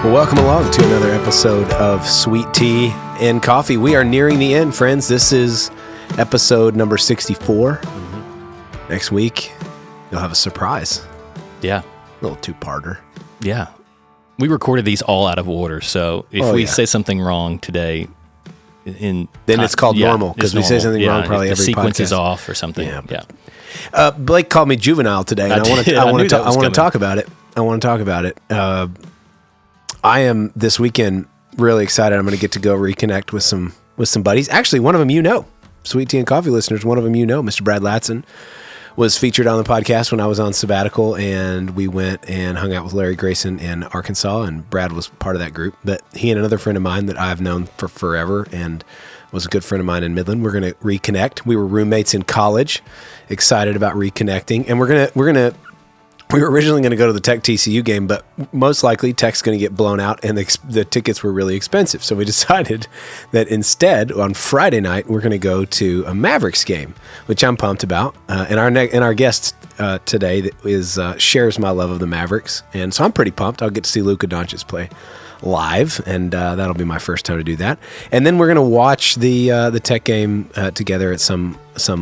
Well, welcome along to another episode of Sweet Tea and Coffee. We are nearing the end, friends. This is episode number 64. Next week, you'll have a surprise. Yeah. A little two-parter. Yeah. We recorded these all out of order, so if we say something wrong today, then it's called normal, because we say something wrong probably every podcast. The sequence is off or something. Yeah. Blake called me juvenile today, and I want to talk about it. I am this weekend really excited. I'm going to get to go reconnect with some buddies. Actually, one of them Sweet Tea and Coffee listeners, one of them Mr. Brad Latson, was featured on the podcast when I was on sabbatical, and we went and hung out with Larry Grayson in Arkansas, and Brad was part of that group. But he and another friend of mine that I've known for forever and was a good friend of mine in Midland, we're going to reconnect. We were roommates in college, excited about reconnecting, and we were originally going to go to the Tech TCU game, but most likely Tech's going to get blown out, and the tickets were really expensive. So we decided that instead, on Friday night, we're going to go to a Mavericks game, which I'm pumped about. And our guest today shares my love of the Mavericks, and so I'm pretty pumped. I'll get to see Luka Doncic play live, and that'll be my first time to do that. And then we're going to watch the Tech game together at some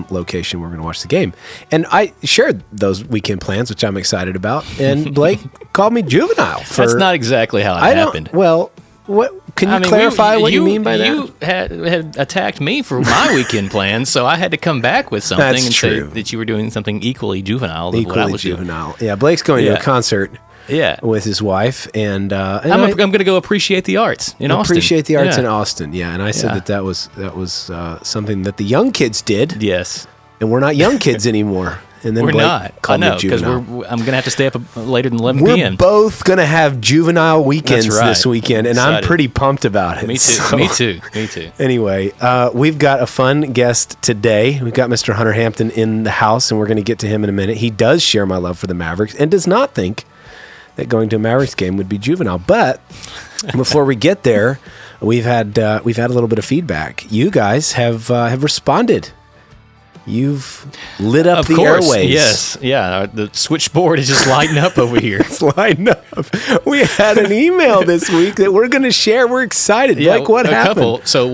location. We're going to watch the game, and I shared those weekend plans, which I'm excited about. And Blake called me juvenile. That's not exactly how it happened. Well, what can you clarify what you mean by that? You had attacked me for my weekend plans, so I had to come back with something say that you were doing something equally juvenile. What I was juvenile. Doing. Yeah, Blake's going to a concert. Yeah, with his wife, and I'm going to go appreciate the arts in Austin. Appreciate the arts in Austin, yeah. And I said that was something that the young kids did. Yes, and we're not young kids anymore. And then we're Blake not. I know, because I'm going to have to stay up later than 11 p.m. We're both going to have juvenile weekends this weekend, and I'm pretty pumped about it. Me too. Me too. Anyway, we've got a fun guest today. We've got Mr. Hunter Hampton in the house, and we're going to get to him in a minute. He does share my love for the Mavericks and does not think that going to a Mavericks game would be juvenile. But before we get there, we've had a little bit of feedback. You guys have responded. You've lit up the airwaves. Yes, yeah. The switchboard is just lighting up over here. It's lighting up. We had an email this week that we're going to share. We're excited. Yeah, like, what happened? Couple. So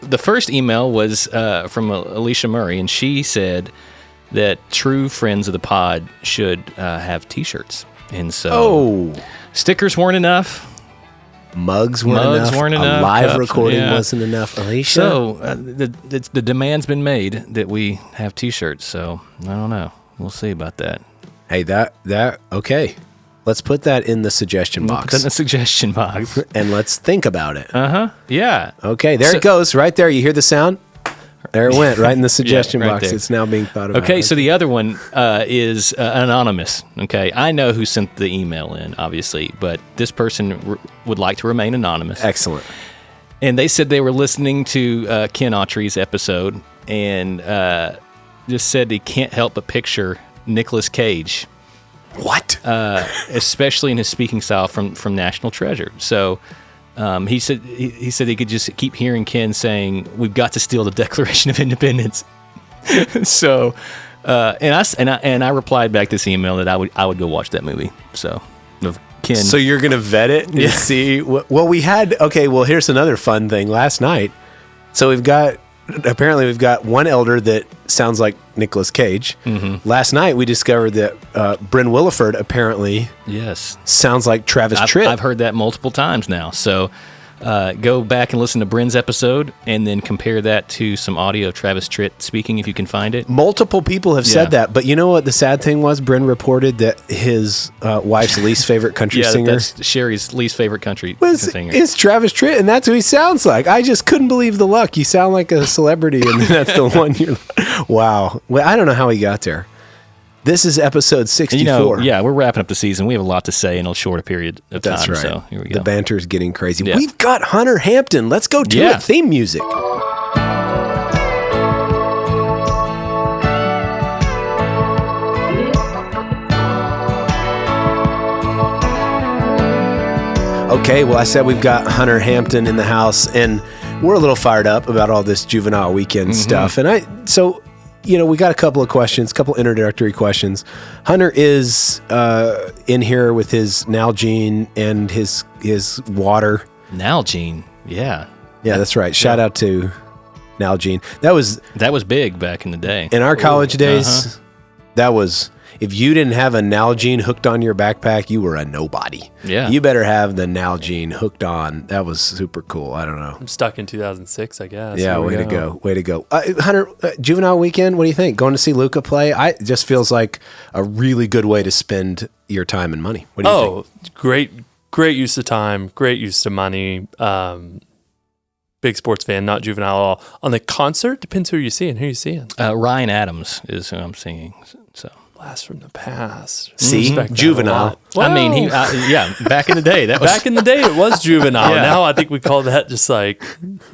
the first email was from Alicia Murray, and she said that true friends of the pod should have T-shirts. And so stickers weren't enough. Mugs weren't enough. A live recording wasn't enough. Alicia? So the demand's been made that we have T-shirts. So I don't know. We'll see about that. Hey, okay. Let's put that in the suggestion box. Put that in the suggestion box. And let's think about it. Yeah. Okay, there it goes. Right there. You hear the sound? There it went, right in the suggestion box. There. It's now being thought about. Okay, so the other one is anonymous. Okay, I know who sent the email in, obviously, but this person would like to remain anonymous. Excellent. And they said they were listening to Ken Autry's episode and just said they can't help but picture Nicolas Cage. What? Especially in his speaking style from National Treasure. So. He said he could just keep hearing Ken saying, "We've got to steal the Declaration of Independence." So, and I replied back this email that I would go watch that movie. So, Ken. So you're gonna vet it and see? Well, here's another fun thing. Last night, so we've got one elder that sounds like Nicolas Cage. Mm-hmm. Last night, we discovered that Bryn Williford apparently sounds like Travis Tritt. I've heard that multiple times now. So go back and listen to Bryn's episode and then compare that to some audio of Travis Tritt speaking if you can find it. Multiple people have said that. But you know what the sad thing was? Bryn reported that his wife's least favorite country singer. That's Sherry's least favorite country singer. Is Travis Tritt, and that's who he sounds like. I just couldn't believe the luck. You sound like a celebrity, and that's the one you're like, wow. Well, I don't know how he got there. This is episode 64. We're wrapping up the season. We have a lot to say in a short period of time. That's right. So here we go. The banter is getting crazy. Yeah. We've got Hunter Hampton. Let's go to it. Theme music. Okay, well, I said we've got Hunter Hampton in the house, and we're a little fired up about all this juvenile weekend stuff. And we got a couple introductory questions. Hunter is in here with his Nalgene and his water. Nalgene, yeah. Yeah, that's right. Shout out to Nalgene. That was big back in the day. In our college days, that was, if you didn't have a Nalgene hooked on your backpack, you were a nobody. Yeah. You better have the Nalgene hooked on. That was super cool. I don't know. I'm stuck in 2006, I guess. Yeah, way to go. Hunter, Juvenile Weekend, what do you think? Going to see Luca play? It just feels like a really good way to spend your time and money. What do you think? Great use of time, great use of money. Big sports fan, not juvenile at all. On the concert, depends who you're seeing. Who are you seeing? Ryan Adams is who I'm seeing. So Blast from the past. See, juvenile. Well, I mean, back in the day, back in the day it was juvenile. Yeah. Now I think we call that just like.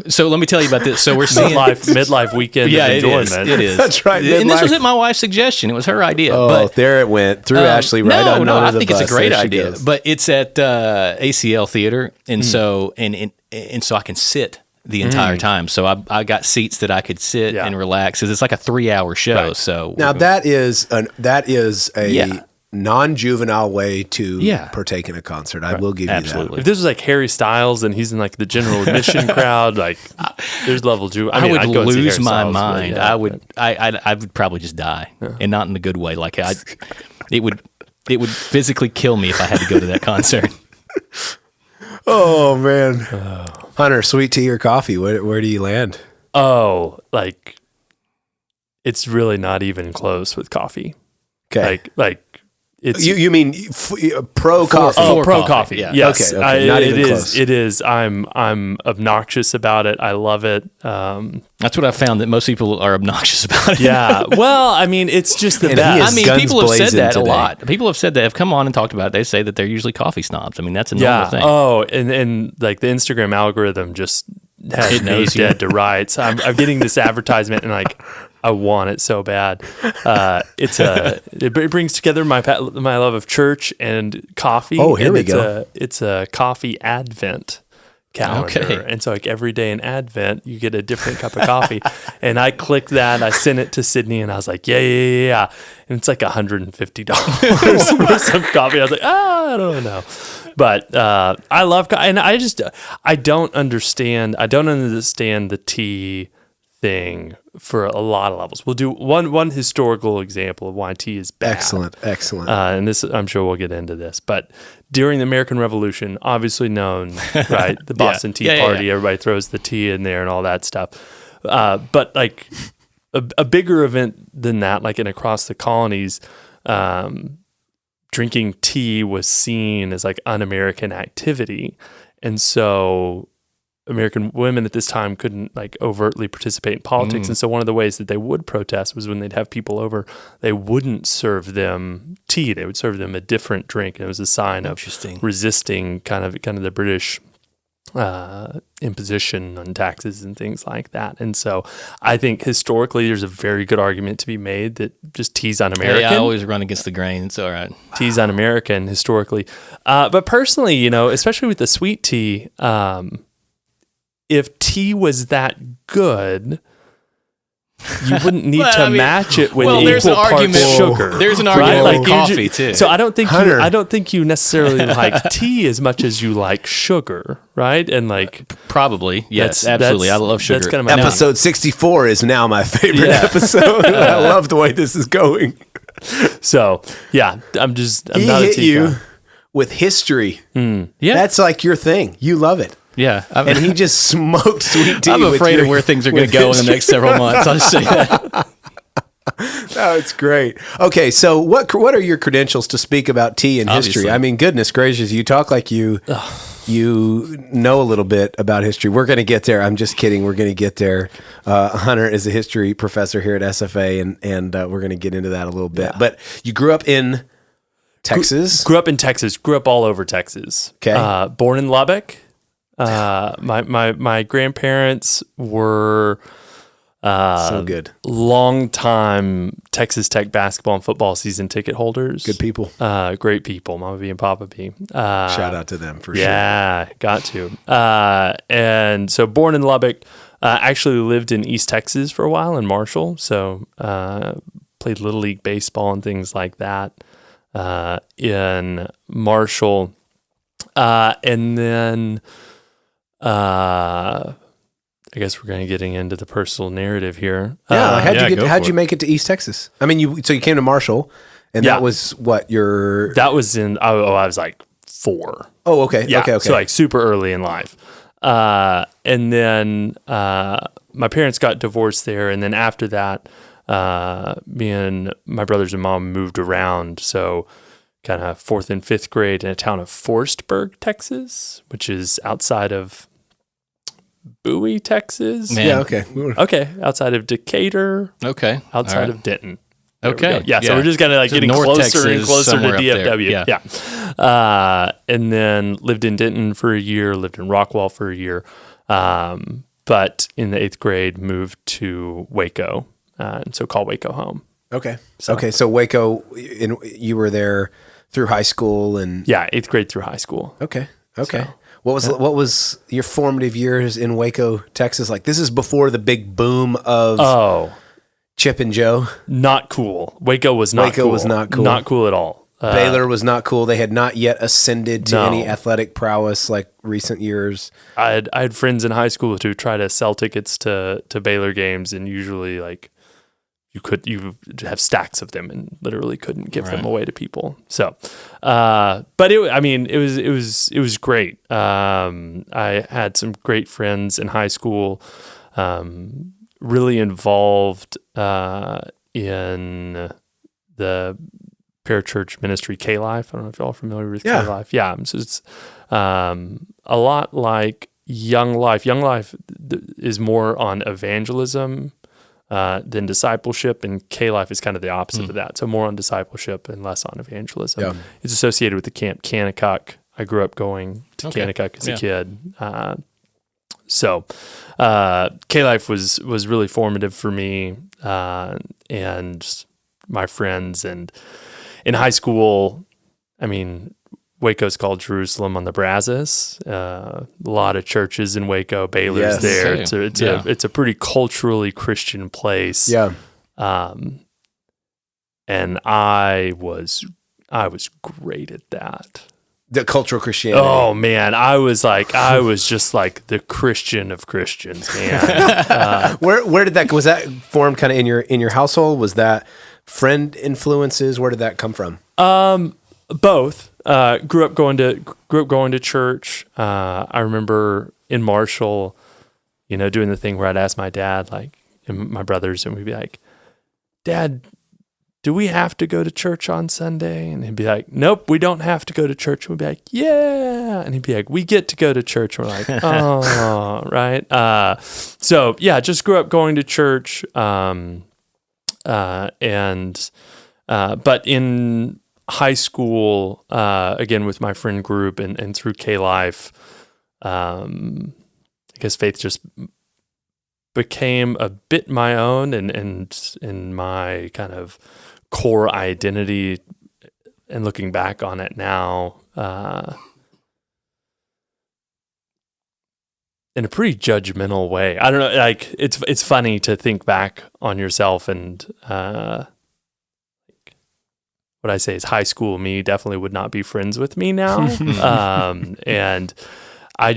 So let me tell you about this. So we're seeing midlife weekend. Yeah, enjoyment. It is. That's right. And this was at my wife's suggestion. It was her idea. Oh, but there it went. Threw Ashley right on under the bus. I think it's a great idea. Goes. But it's at ACL Theater, and so I can sit the entire time. So I got seats that I could sit and relax, because it's like a 3-hour show. Right. So now that is a non-juvenile way to partake in a concert. I will give you that. If this was like Harry Styles and he's in like the general admission crowd, like there's level juvenile. I would lose my mind. But, I would probably just die, and not in a good way. Like it would physically kill me if I had to go to that concert. Oh man. Hunter, sweet tea or coffee? Where do you land? Oh, like it's really not even close with coffee. Okay, like it's you mean pro coffee? Oh, pro coffee. Yeah. Yes, okay. Not even close. It is. I'm obnoxious about it. I love it. That's what I found, that most people are obnoxious about it. Yeah. Well, I mean, it's just the best. I mean, people have said that a lot. People have said that, have come on and talked about it. They say that they're usually coffee snobs. I mean, that's a normal thing. Oh, and like the Instagram algorithm just has me dead to rights. I'm getting this advertisement and like I want it so bad. It brings together my love of church and coffee. Oh, here we go. It's a coffee advent calendar. Okay. And so like every day in Advent, you get a different cup of coffee. And I clicked that. I sent it to Sydney and I was like, yeah. And it's like $150 for some coffee. I was like, I don't know. But I love coffee. And I don't understand the tea thing for a lot of levels. We'll do one historical example of why tea is bad. Excellent. And this, I'm sure we'll get into this, but during the American Revolution, obviously known, right? The Boston Tea Party, everybody throws the tea in there and all that stuff. But like a bigger event than that, like in across the colonies, drinking tea was seen as like un-American activity. And so American women at this time couldn't like overtly participate in politics. And so one of the ways that they would protest was when they'd have people over, they wouldn't serve them tea. They would serve them a different drink. And it was a sign of resisting kind of the British imposition on taxes and things like that. And so I think historically there's a very good argument to be made that just tea's un-American. Yeah, I always run against the grain. It's all right. Tea's un-American historically. But personally, especially with the sweet tea, if tea was that good, you wouldn't need to match it with equal parts sugar. There's an argument with coffee too. So I don't think you necessarily like tea as much as you like sugar, right? And like probably yes, absolutely. I love sugar. That's kind of episode 64 is now my favorite episode. I love the way this is going. So yeah, I'm not a tea guy. With history. Yeah, that's like your thing. You love it. Yeah, and he just smoked sweet tea. I'm afraid of where things are going to go in the next several months. I'll just say that. Oh, it's great. Okay, so what are your credentials to speak about tea and history? I mean, goodness gracious, you talk like you know a little bit about history. We're going to get there. I'm just kidding. We're going to get there. Hunter is a history professor here at SFA, and we're going to get into that a little bit. Yeah. But you grew up in Texas? Grew up in Texas. Grew up all over Texas. Okay. Born in Lubbock. My grandparents were so good, long time Texas Tech basketball and football season ticket holders. Good people, great people. Mama B and Papa B. Shout out to them for sure. Yeah, got to. And so born in Lubbock, Actually lived in East Texas for a while in Marshall, so played Little League baseball and things like that in Marshall. And then I guess we're kind of getting into the personal narrative here. Yeah, how'd you it. make it to East Texas? I mean, you came to Marshall, and that was what your... That was in, I was like 4. Oh, okay, Yeah, okay. so like super early in life. And then my parents got divorced there, and then after that, me and my brothers and mom moved around, so kind of 4th and 5th grade in a town of Forestburg, Texas, which is outside of Bowie, Texas. Man. Yeah, okay. Okay, outside of Decatur. Okay. Outside All right. of Denton. There we Okay. go. Yeah, so we're just kind of like So getting North closer Texas, and closer to somewhere up there. DFW. Yeah. And then lived in Denton for a year, lived in Rockwall for a year. But in the 8th grade, moved to Waco, and so call Waco home. Okay. So Waco, you were there through high school and... Yeah, 8th grade through high school. Okay. So, What was your formative years in Waco, Texas? Like, this is before the big boom of Chip and Joe. Not cool. Waco was not cool. Not cool at all. Baylor was not cool. They had not yet ascended to any athletic prowess like recent years. I had friends in high school who try to sell tickets to Baylor games, and usually like you have stacks of them and literally couldn't give them away to people. So, but it was great. I had some great friends in high school. Really involved in the parachurch ministry K-Life. I don't know if y'all are familiar with K-Life. Yeah. So it's a lot like Young Life. Young Life is more on evangelism than discipleship, and K-Life is kind of the opposite of that. So more on discipleship and less on evangelism. Yeah. It's associated with the Camp Kanakuk. I grew up going to Kanakuk as a kid. So K-Life was really formative for me and my friends. And in high school, I mean, Waco's called Jerusalem on the Brazos. A lot of churches in Waco. Baylor's there. It's a pretty culturally Christian place. Yeah. And I was great at that. The cultural Christianity. Oh man, I was just like the Christian of Christians, man. Where did that, was that formed kind of in your household? Was that friend influences? Where did that come from? Both. Grew up going to church. I remember in Marshall, doing the thing where I'd ask my dad, like, and my brothers, and we'd be like, "Dad, do we have to go to church on Sunday?" And he'd be like, "Nope, we don't have to go to church." And we'd be like, "Yeah." And he'd be like, "We get to go to church." And we're like, "Oh," right? So yeah, just grew up going to church. But in high school, again, with my friend group and through K-Life, I guess faith just became a bit my own and my kind of core identity. And looking back on it now, in a pretty judgmental way. I don't know, like it's funny to think back on yourself, and what I say is high school me definitely would not be friends with me now. And I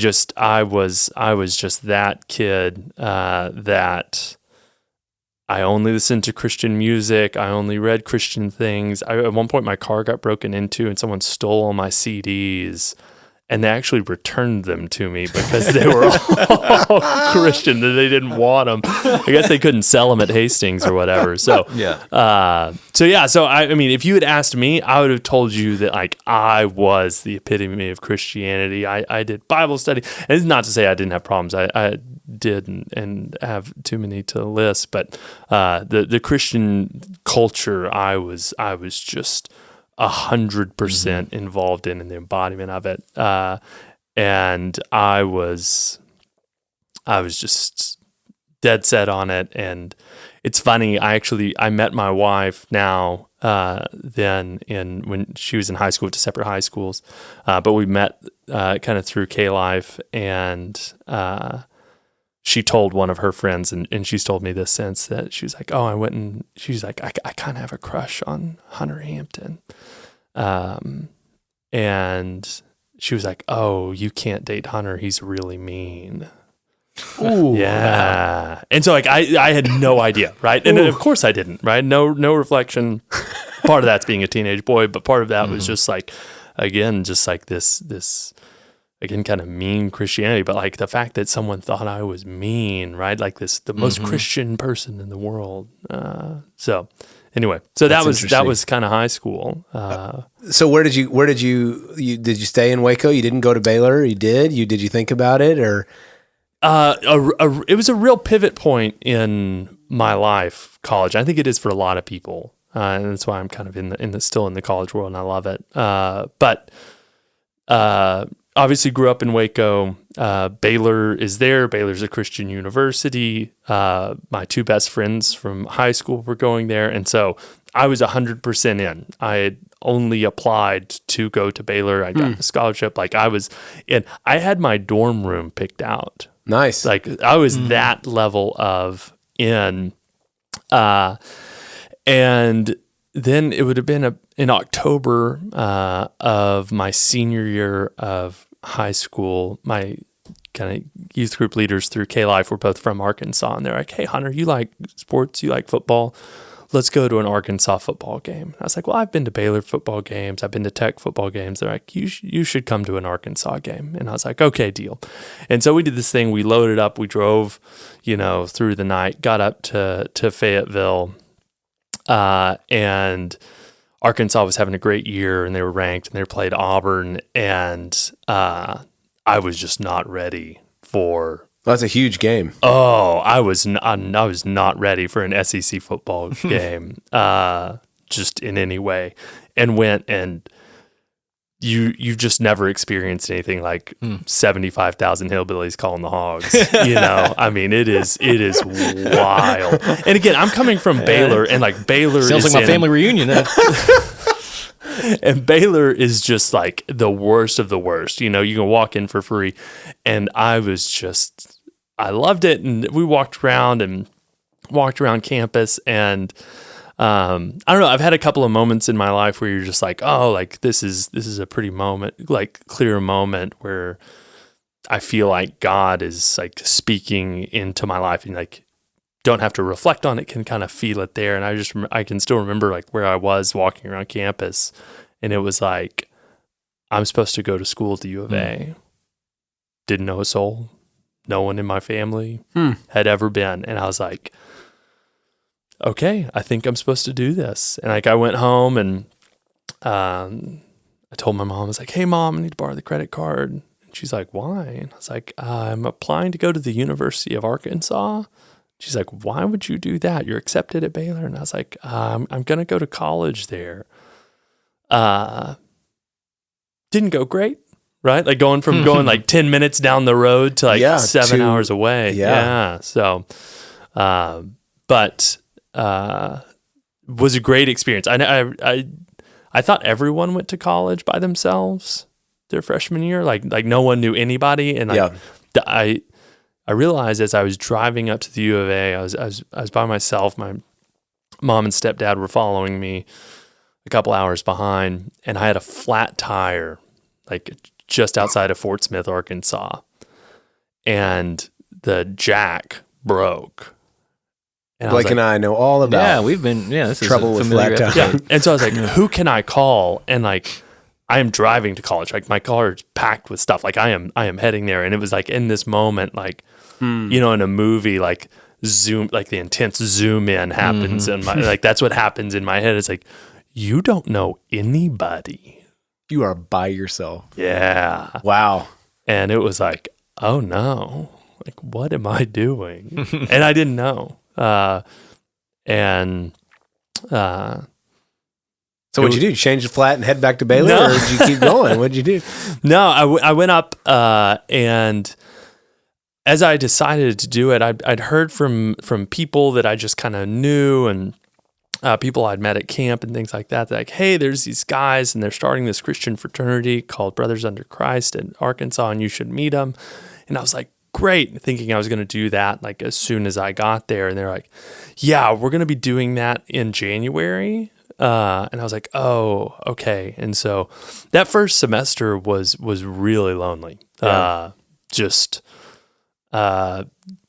was just that kid that I only listened to Christian music. I only read Christian things. At one point my car got broken into and someone stole all my CDs. And they actually returned them to me because they were all Christian, that they didn't want them. I guess they couldn't sell them at Hastings or whatever. So, So I mean, if you had asked me, I would have told you that like I was the epitome of Christianity. I did Bible study, and it's not to say I didn't have problems. I did and have too many to list, but the Christian culture, I was just 100% involved in the embodiment of it. And I was just dead set on it. And it's funny, I met my wife now, then when she was in high school, to separate high schools. But we met, kind of through K-Life, and, she told one of her friends, and she's told me this since, that she was like, oh, she's like, I kind of have a crush on Hunter Hampton. And she was like, oh, you can't date Hunter. He's really mean. Ooh. Yeah. And so like, I had no idea. Right. And of course I didn't, right. No reflection. Part of that's being a teenage boy, but part of that was just like, again, just like this, again, kind of mean Christianity, but like the fact that someone thought I was mean, right? Like the most Christian person in the world. So anyway, that was kind of high school. So where did you stay in Waco? You didn't go to Baylor? Did you think about it, or? It was a real pivot point in my life, college. I think it is for a lot of people. And that's why I'm kind of still in the college world, and I love it. But obviously grew up in Waco. Baylor is there. Baylor's a Christian university. My two best friends from high school were going there. And so I was 100% in. I had only applied to go to Baylor. I got a scholarship. Like I had my dorm room picked out. Nice. Like I was that level of in. And then it would have been in October of my senior year of high school. My kind of youth group leaders through K-Life were both from Arkansas, and they're like, "Hey, Hunter, you like sports? You like football? Let's go to an Arkansas football game." I was like, "Well, I've been to Baylor football games. I've been to Tech football games." They're like, "You should come to an Arkansas game." And I was like, "Okay, deal." And so we did this thing. We loaded up. We drove, through the night. Got up to Fayetteville. And Arkansas was having a great year, and they were ranked, and they played Auburn, and I was just not ready for. Well, that's a huge game. Oh, I was not ready for an SEC football game, just in any way, and went and. You've just never experienced anything like 75,000 hillbillies calling the hogs. I mean, it is wild. And again, I'm coming from Baylor, and like Baylor sounds like my family reunion. And Baylor is just like the worst of the worst. You can walk in for free, and I loved it. And we walked around campus, and. I don't know. I've had a couple of moments in my life where you're just like, oh, like this is a pretty moment, like clear moment where I feel like God is like speaking into my life, and like don't have to reflect on it, can kind of feel it there. And I can still remember like where I was walking around campus, and it was like, I'm supposed to go to school at the U of A. Didn't know a soul. No one in my family had ever been. And I was like, okay, I think I'm supposed to do this. And like I went home, and I told my mom, I was like, hey Mom, I need to borrow the credit card. And she's like, why? And I was like, I'm applying to go to the University of Arkansas. She's like, why would you do that? You're accepted at Baylor. And I was like, I'm going to go to college there. Didn't go great, right? Like going like 10 minutes down the road to like 7 hours away. Yeah. So, but was a great experience. I thought everyone went to college by themselves their freshman year. Like no one knew anybody. And I realized as I was driving up to the U of A, I was by myself. My mom and stepdad were following me a couple hours behind, and I had a flat tire, like just outside of Fort Smith, Arkansas, and the jack broke. And Blake and I know all about. Yeah, we've been. Yeah, this trouble is with flat tires. Yeah, and so I was like, "Who can I call?" And like, I am driving to college. Like my car is packed with stuff. Like I am heading there, and it was like in this moment, like in a movie, like the intense zoom in happens, and like that's what happens in my head. It's like, you don't know anybody. You are by yourself. Yeah. Wow. And it was like, oh no, like what am I doing? And I didn't know. So what'd you do? Change the flat and head back to Baylor, or did you keep going? What'd you do? No, I went up, and as I decided to do it, I'd heard from people that I just kind of knew, and people I'd met at camp and things like that. They're like, hey, there's these guys, and they're starting this Christian fraternity called Brothers Under Christ in Arkansas, and you should meet them. And I was like, great, thinking I was going to do that like as soon as I got there. And they're like, yeah, we're going to be doing that in January. And I was like, oh, okay. And so that first semester was really lonely. Yeah. Just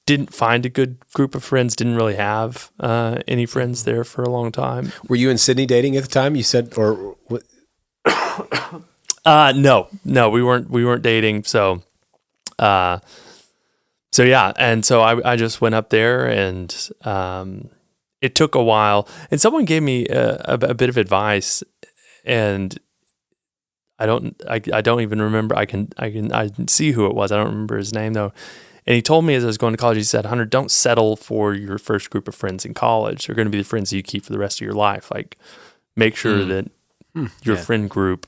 didn't find a good group of friends. Didn't really have any friends there for a long time. Were you in Sydney dating at the time? You said, or what? No, we weren't dating. So yeah. And so I just went up there, and it took a while, and someone gave me a bit of advice, and I don't even remember. I can see who it was. I don't remember his name though. And he told me as I was going to college, he said, Hunter, don't settle for your first group of friends in college. They're going to be the friends that you keep for the rest of your life. Like, make sure that your friend group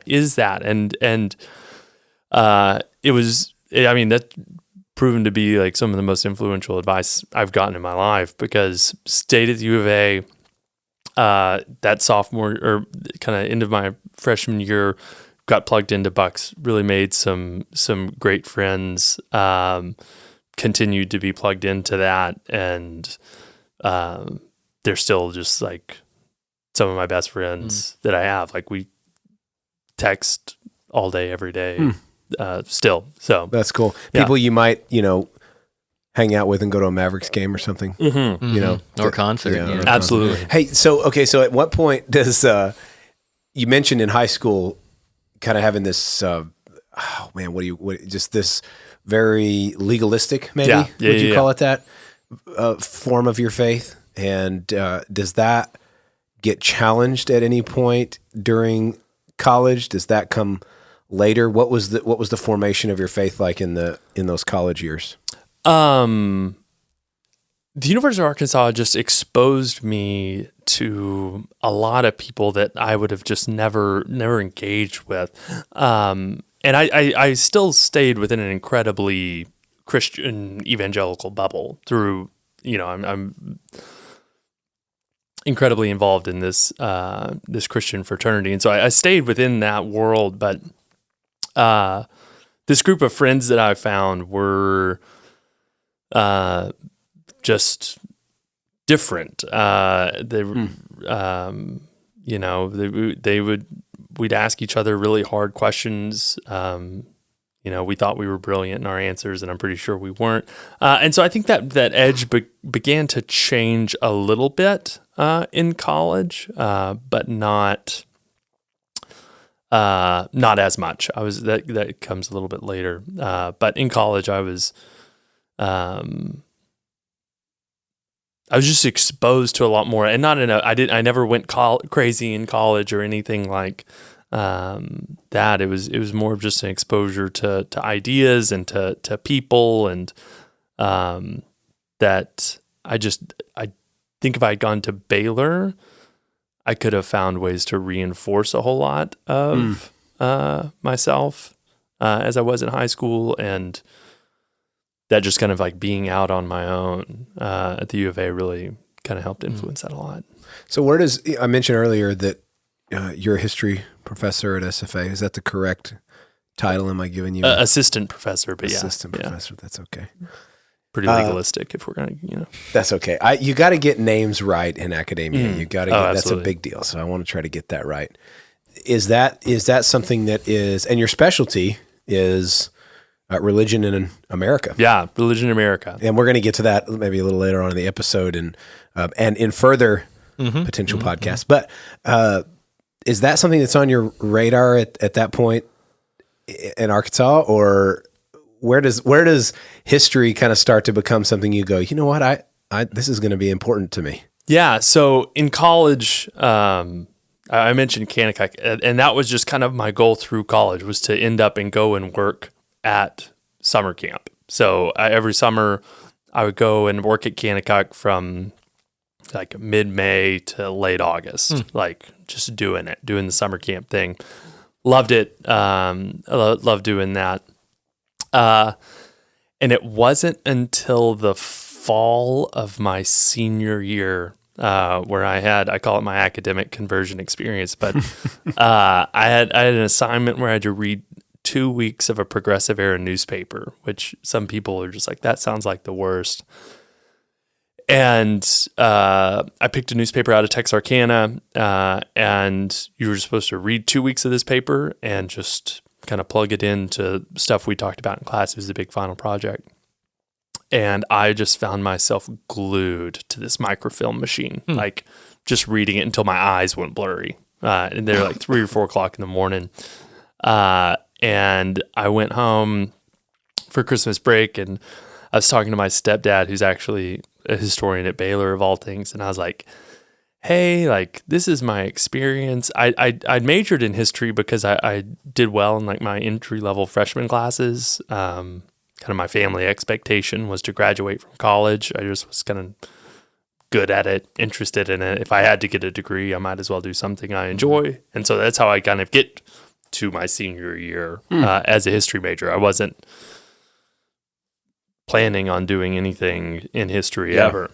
is that. And it was, I mean, that's proven to be like some of the most influential advice I've gotten in my life, because stayed at the U of A, that sophomore or kind of end of my freshman year, got plugged into Bucks, really made some great friends, continued to be plugged into that. And they're still just like some of my best friends that I have. Like, we text all day, every day, still. So That's cool. People you might, hang out with and go to a Mavericks game or something, Or concert. Yeah. absolutely. Hey, so at what point does, you mentioned in high school kind of having this, just this very legalistic, maybe, would you call it that, form of your faith? And does that get challenged at any point during college? Does that come later? What was the formation of your faith like in those college years? The University of Arkansas just exposed me to a lot of people that I would have just never engaged with. And I still stayed within an incredibly Christian evangelical bubble through, I'm incredibly involved in this Christian fraternity. And so I stayed within that world, but this group of friends that I found were just different. We'd ask each other really hard questions. We thought we were brilliant in our answers, and I'm pretty sure we weren't. And so I think that edge began to change a little bit in college, but not as much. That comes a little bit later. But in college, I was just exposed to a lot more, and I never went crazy in college or anything like that. It was more of just an exposure to ideas and to people, and that I think if I had gone to Baylor, I could have found ways to reinforce a whole lot of myself as I was in high school, and that just kind of like being out on my own at the U of A really kind of helped influence that a lot. So I mentioned earlier that you're a history professor at SFA. Is that the correct title? Am I giving you assistant professor? But assistant professor. That's okay. Pretty legalistic if we're going to, That's okay. You got to get names right in academia. You got to get, that's a absolutely. big deal. So I want to try to get that right. Is that something that is, and your specialty is religion in America? Yeah, religion in America. And we're going to get to that maybe a little later on in the episode and in further potential podcasts. But is that something that's on your radar at that point in Arkansas, or where does history kind of start to become something you go, you know what, I this is going to be important to me? Yeah. So in college, I mentioned Kanakuk, and that was just kind of my goal through college, was to end up and go and work at summer camp. So every summer I would go and work at Kanakuk from like mid-May to late August, like just doing the summer camp thing. Loved it. I loved doing that. And it wasn't until the fall of my senior year where I call it my academic conversion experience, but I had an assignment where I had to read 2 weeks of a progressive era newspaper, which some people are just like, that sounds like the worst. And I picked a newspaper out of Texarkana, and you were supposed to read 2 weeks of this paper and just kind of plug it into stuff we talked about in class. It was a big final project. And I just found myself glued to this microfilm machine, like just reading it until my eyes went blurry. And they're like 3 or 4 o'clock in the morning. And I went home for Christmas break, and I was talking to my stepdad, who's actually a historian at Baylor of all things. And I was like, hey, like, this is my experience. I'd majored in history because I did well in like my entry level freshman classes. Kind of my family expectation was to graduate from college. I just was kind of good at it, interested in it. If I had to get a degree, I might as well do something I enjoy. And so that's how I kind of get to my senior year as a history major. I wasn't planning on doing anything in history ever.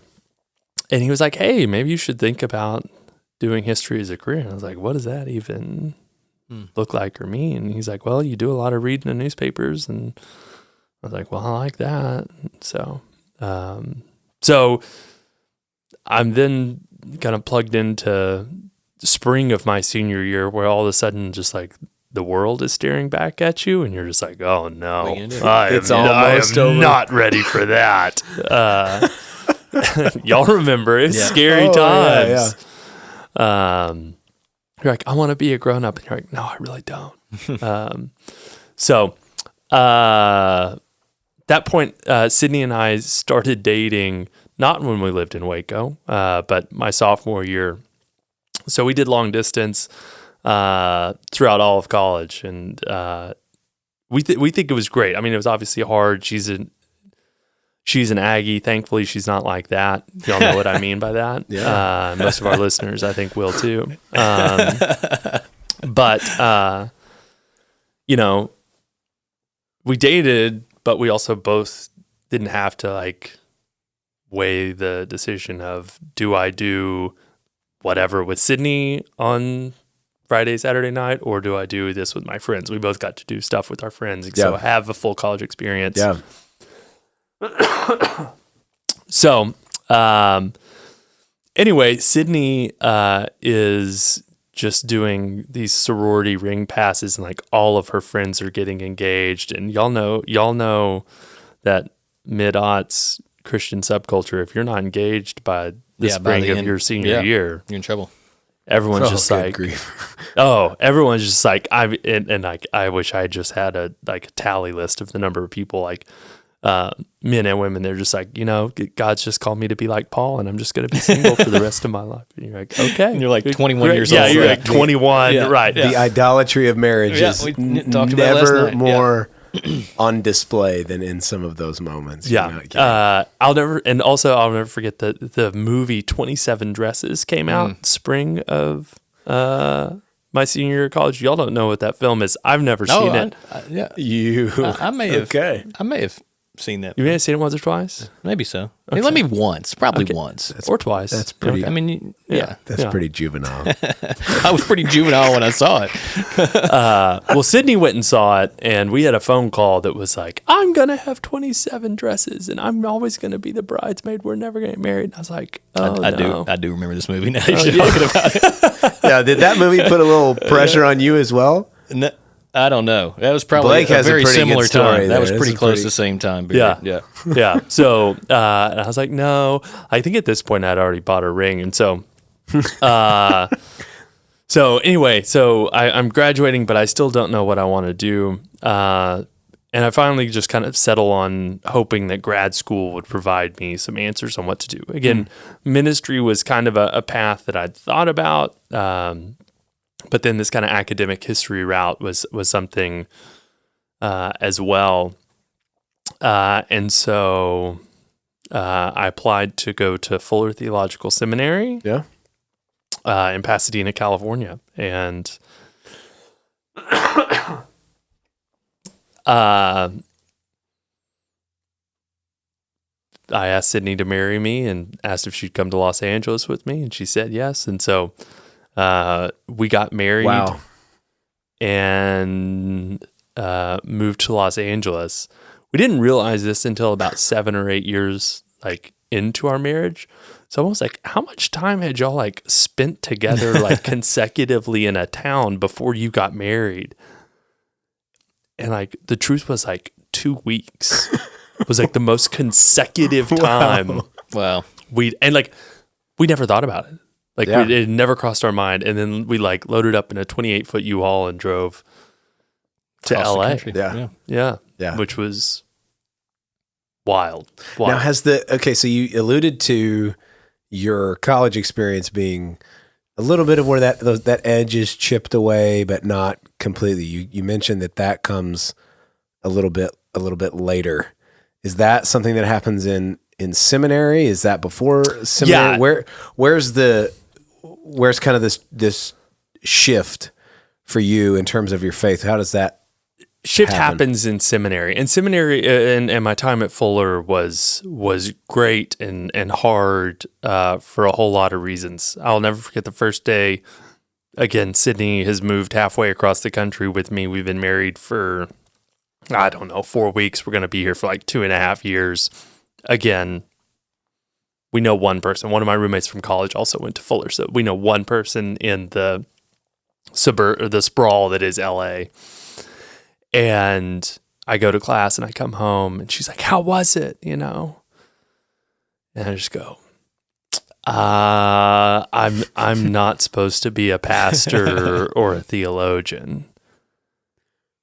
And he was like, hey, maybe you should think about doing history as a career. And I was like, what does that even look like or mean? And he's like, well, you do a lot of reading in newspapers. And I was like, well, I like that. So I'm then kind of plugged into the spring of my senior year, where all of a sudden just like the world is staring back at you, and you're just like, oh no, I am not ready for that. Y'all remember, it's scary times. You're like, I want to be a grown up, and you're like, no, I really don't. That point, Sydney and I started dating not when we lived in Waco, but my sophomore year. So we did long distance throughout all of college, and we think it was great. I mean, it was obviously hard. She's an Aggie. Thankfully, she's not like that. Y'all know what I mean by that. Yeah. Most of our listeners, I think, will too. But we dated, but we also both didn't have to like weigh the decision of, do I do whatever with Sydney on Friday, Saturday night, or do I do this with my friends? We both got to do stuff with our friends, so have a full college experience. Yeah. So, anyway, Sydney is just doing these sorority ring passes, and like all of her friends are getting engaged. And y'all know that mid-aughts Christian subculture, if you're not engaged by the spring of your senior year, you're in trouble. Everyone's just like, everyone's just like, I wish I just had a tally list of the number of people, like men and women. They're just like, God's just called me to be like Paul, and I'm just going to be single for the rest of my life. And you're like, okay. And you're like 21 years old. Yeah, you're like 21, right. The idolatry of marriage is never more on display than in some of those moments. I'll never forget the movie 27 Dresses came out spring of my senior year of college. Y'all don't know what that film is. I've never seen it. I may have. Okay. I may have seen that. You may have seen it once or twice? Maybe so. Okay. Let me once. Probably once. Or twice. That's pretty. I mean, That's pretty juvenile. I was pretty juvenile when I saw it. Well, Sydney went and saw it, and we had a phone call that was like, I'm going to have 27 dresses, and I'm always going to be the bridesmaid. We're never going to get married. And I was like, I do remember this movie now. You're talking about it. Did that movie put a little pressure on you as well? No, I don't know. That was probably Blake a very similar time. There. That was pretty close to the same time period. Yeah. So and I was like, no. I think at this point I'd already bought a ring, and so, anyway, I'm graduating, but I still don't know what I want to do. And I finally just kind of settle on hoping that grad school would provide me some answers on what to do. Again, ministry was kind of a path that I'd thought about. But then this kind of academic history route was something as well. And so I applied to go to Fuller Theological Seminary in Pasadena, California. And I asked Sydney to marry me and asked if she'd come to Los Angeles with me, and she said yes. And so we got married. Wow. And moved to Los Angeles. We didn't realize this until about 7 or 8 years like into our marriage. So I was like, how much time had y'all like spent together like consecutively in a town before you got married? And like the truth was like 2 weeks was like the most consecutive time. Wow. We never thought about it. Like it never crossed our mind. And then we like loaded up in a 28-foot U-Haul and drove to LA. Yeah. Which was wild. Now so you alluded to your college experience being a little bit of where that edge is chipped away, but not completely. You mentioned that comes a little bit later. Is that something that happens in seminary? Is that before seminary? Yeah. Where's kind of this shift for you in terms of your faith? How does that shift happens in seminary? And seminary and my time at Fuller was great and hard for a whole lot of reasons. I'll never forget the first day. Again, Sydney has moved halfway across the country with me. We've been married for, 4 weeks. We're going to be here for like 2.5 years. Again, we know one person. One of my roommates from college also went to Fuller, so we know one person in the the sprawl that is LA. And I go to class and I come home and she's like, "How was it?" And I just go, I'm not supposed to be a pastor or a theologian.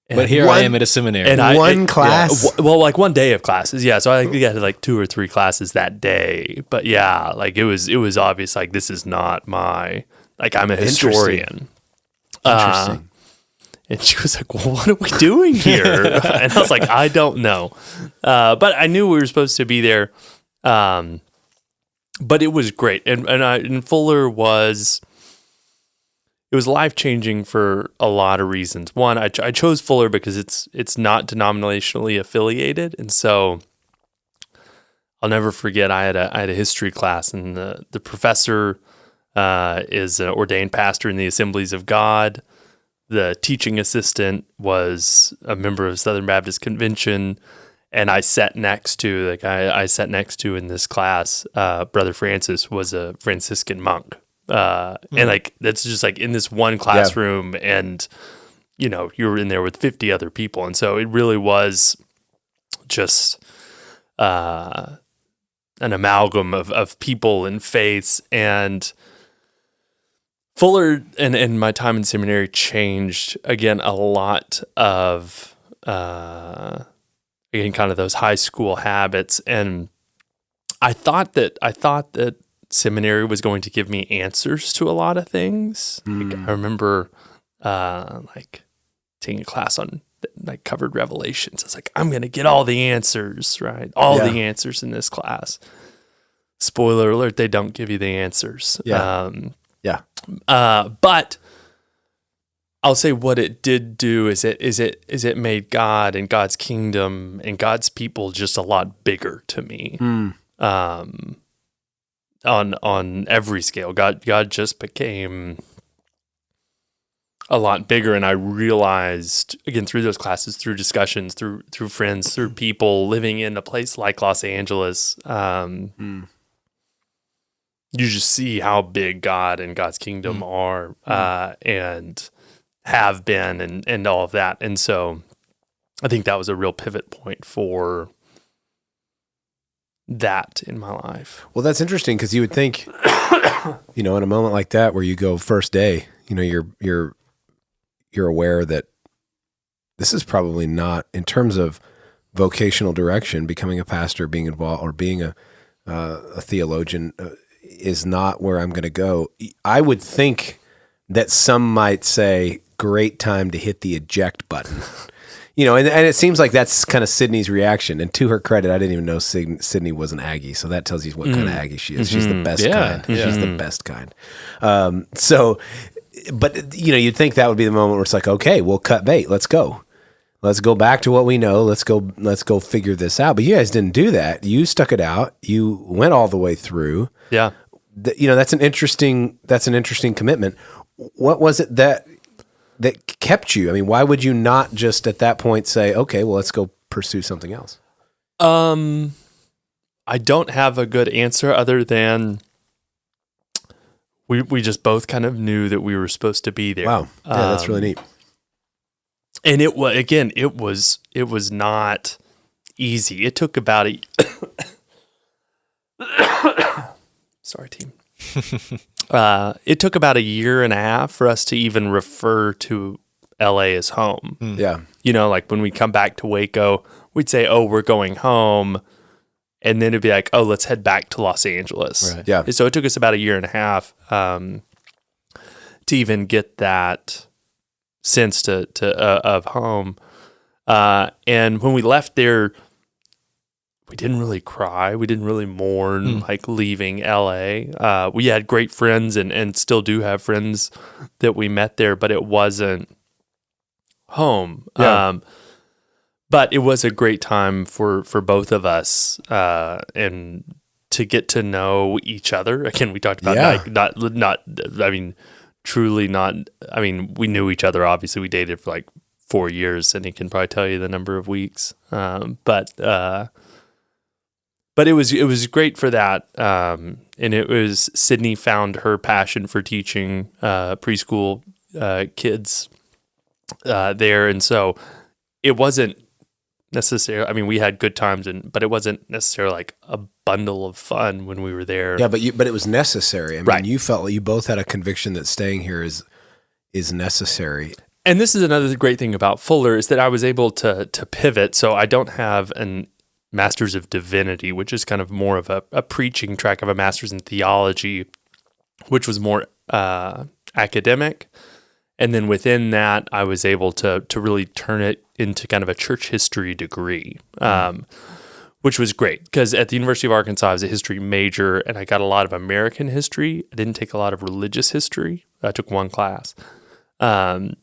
And but here I am at a seminary. And class? Yeah, well, like one day of classes. Yeah. So I had like 2 or 3 classes that day. But yeah, like it was obvious, like this is not I'm a historian. Interesting. And she was like, "Well, what are we doing here?" And I was like, "I don't know." But I knew we were supposed to be there. But it was great. And Fuller was life-changing for a lot of reasons. One, I chose Fuller because it's not denominationally affiliated. And so I'll never forget, I had a history class, and the professor is an ordained pastor in the Assemblies of God. The teaching assistant was a member of Southern Baptist Convention, and I sat next to in this class, Brother Francis was a Franciscan monk. And like, that's just like in this one classroom, and you were in there with 50 other people. And so it really was just an amalgam of people and faiths. And Fuller and my time in seminary changed, again, a lot of, kind of those high school habits. And I thought that seminary was going to give me answers to a lot of things. Like, I remember taking a class on covered Revelations. I was like, I'm going to get all the answers, right? The answers in this class. Spoiler alert, they don't give you the answers. But I'll say what it did do is it made God and God's kingdom and God's people just a lot bigger to me. On every scale, God just became a lot bigger, and I realized, again, through those classes, through discussions, through friends, through people living in a place like Los Angeles, you just see how big God and God's kingdom are and have been, and all of that. And so I think that was a real pivot point for that in my life. Well, that's interesting, because you would think, in a moment like that where you go first day, you're aware that this is probably not, in terms of vocational direction, becoming a pastor, being involved, or being a theologian, is not where I'm going to go. I would think that some might say, great time to hit the eject button. And it seems like that's kind of Sydney's reaction. And to her credit, I didn't even know Sydney was an Aggie. So that tells you what kind of Aggie she is. She's the best kind. Yeah. She's the best kind. But you'd think that would be the moment where it's like, okay, we'll cut bait. Let's go. Let's go back to what we know. Let's go figure this out. But you guys didn't do that. You stuck it out. You went all the way through. that kept you? I mean, why would you not just at that point say, okay, well, let's go pursue something else? I don't have a good answer other than we just both kind of knew that we were supposed to be there. Wow. Yeah, that's really neat. And it was not easy. It took about sorry, team. It took about 1.5 years for us to even refer to LA as home. Yeah. Like when we come back to Waco, we'd say, oh, we're going home. And then it'd be like, oh, let's head back to Los Angeles. Right. Yeah. So it took us about 1.5 years to even get that sense of home. And when we left there, we didn't really cry. We didn't really mourn like leaving LA. We had great friends and still do have friends that we met there, but it wasn't home. Yeah. But it was a great time for both of us and to get to know each other. Again, we talked about we knew each other. Obviously, we dated for like 4 years, and he can probably tell you the number of weeks. But it was great for that. And it was Sydney found her passion for teaching preschool kids there, and so it wasn't necessarily. I mean, we had good times, but it wasn't necessarily like a bundle of fun when we were there. Yeah, but it was necessary. I mean, Right. You felt like you both had a conviction that staying here is necessary. And this is another great thing about Fuller is that I was able to pivot. So I don't have an Master's of Divinity, which is kind of more of a preaching track. of a Master's in Theology, which was more academic. And then within that, I was able to really turn it into kind of a church history degree, which was great because at the University of Arkansas, I was a history major and I got a lot of American history. I didn't take a lot of religious history. I took one class. But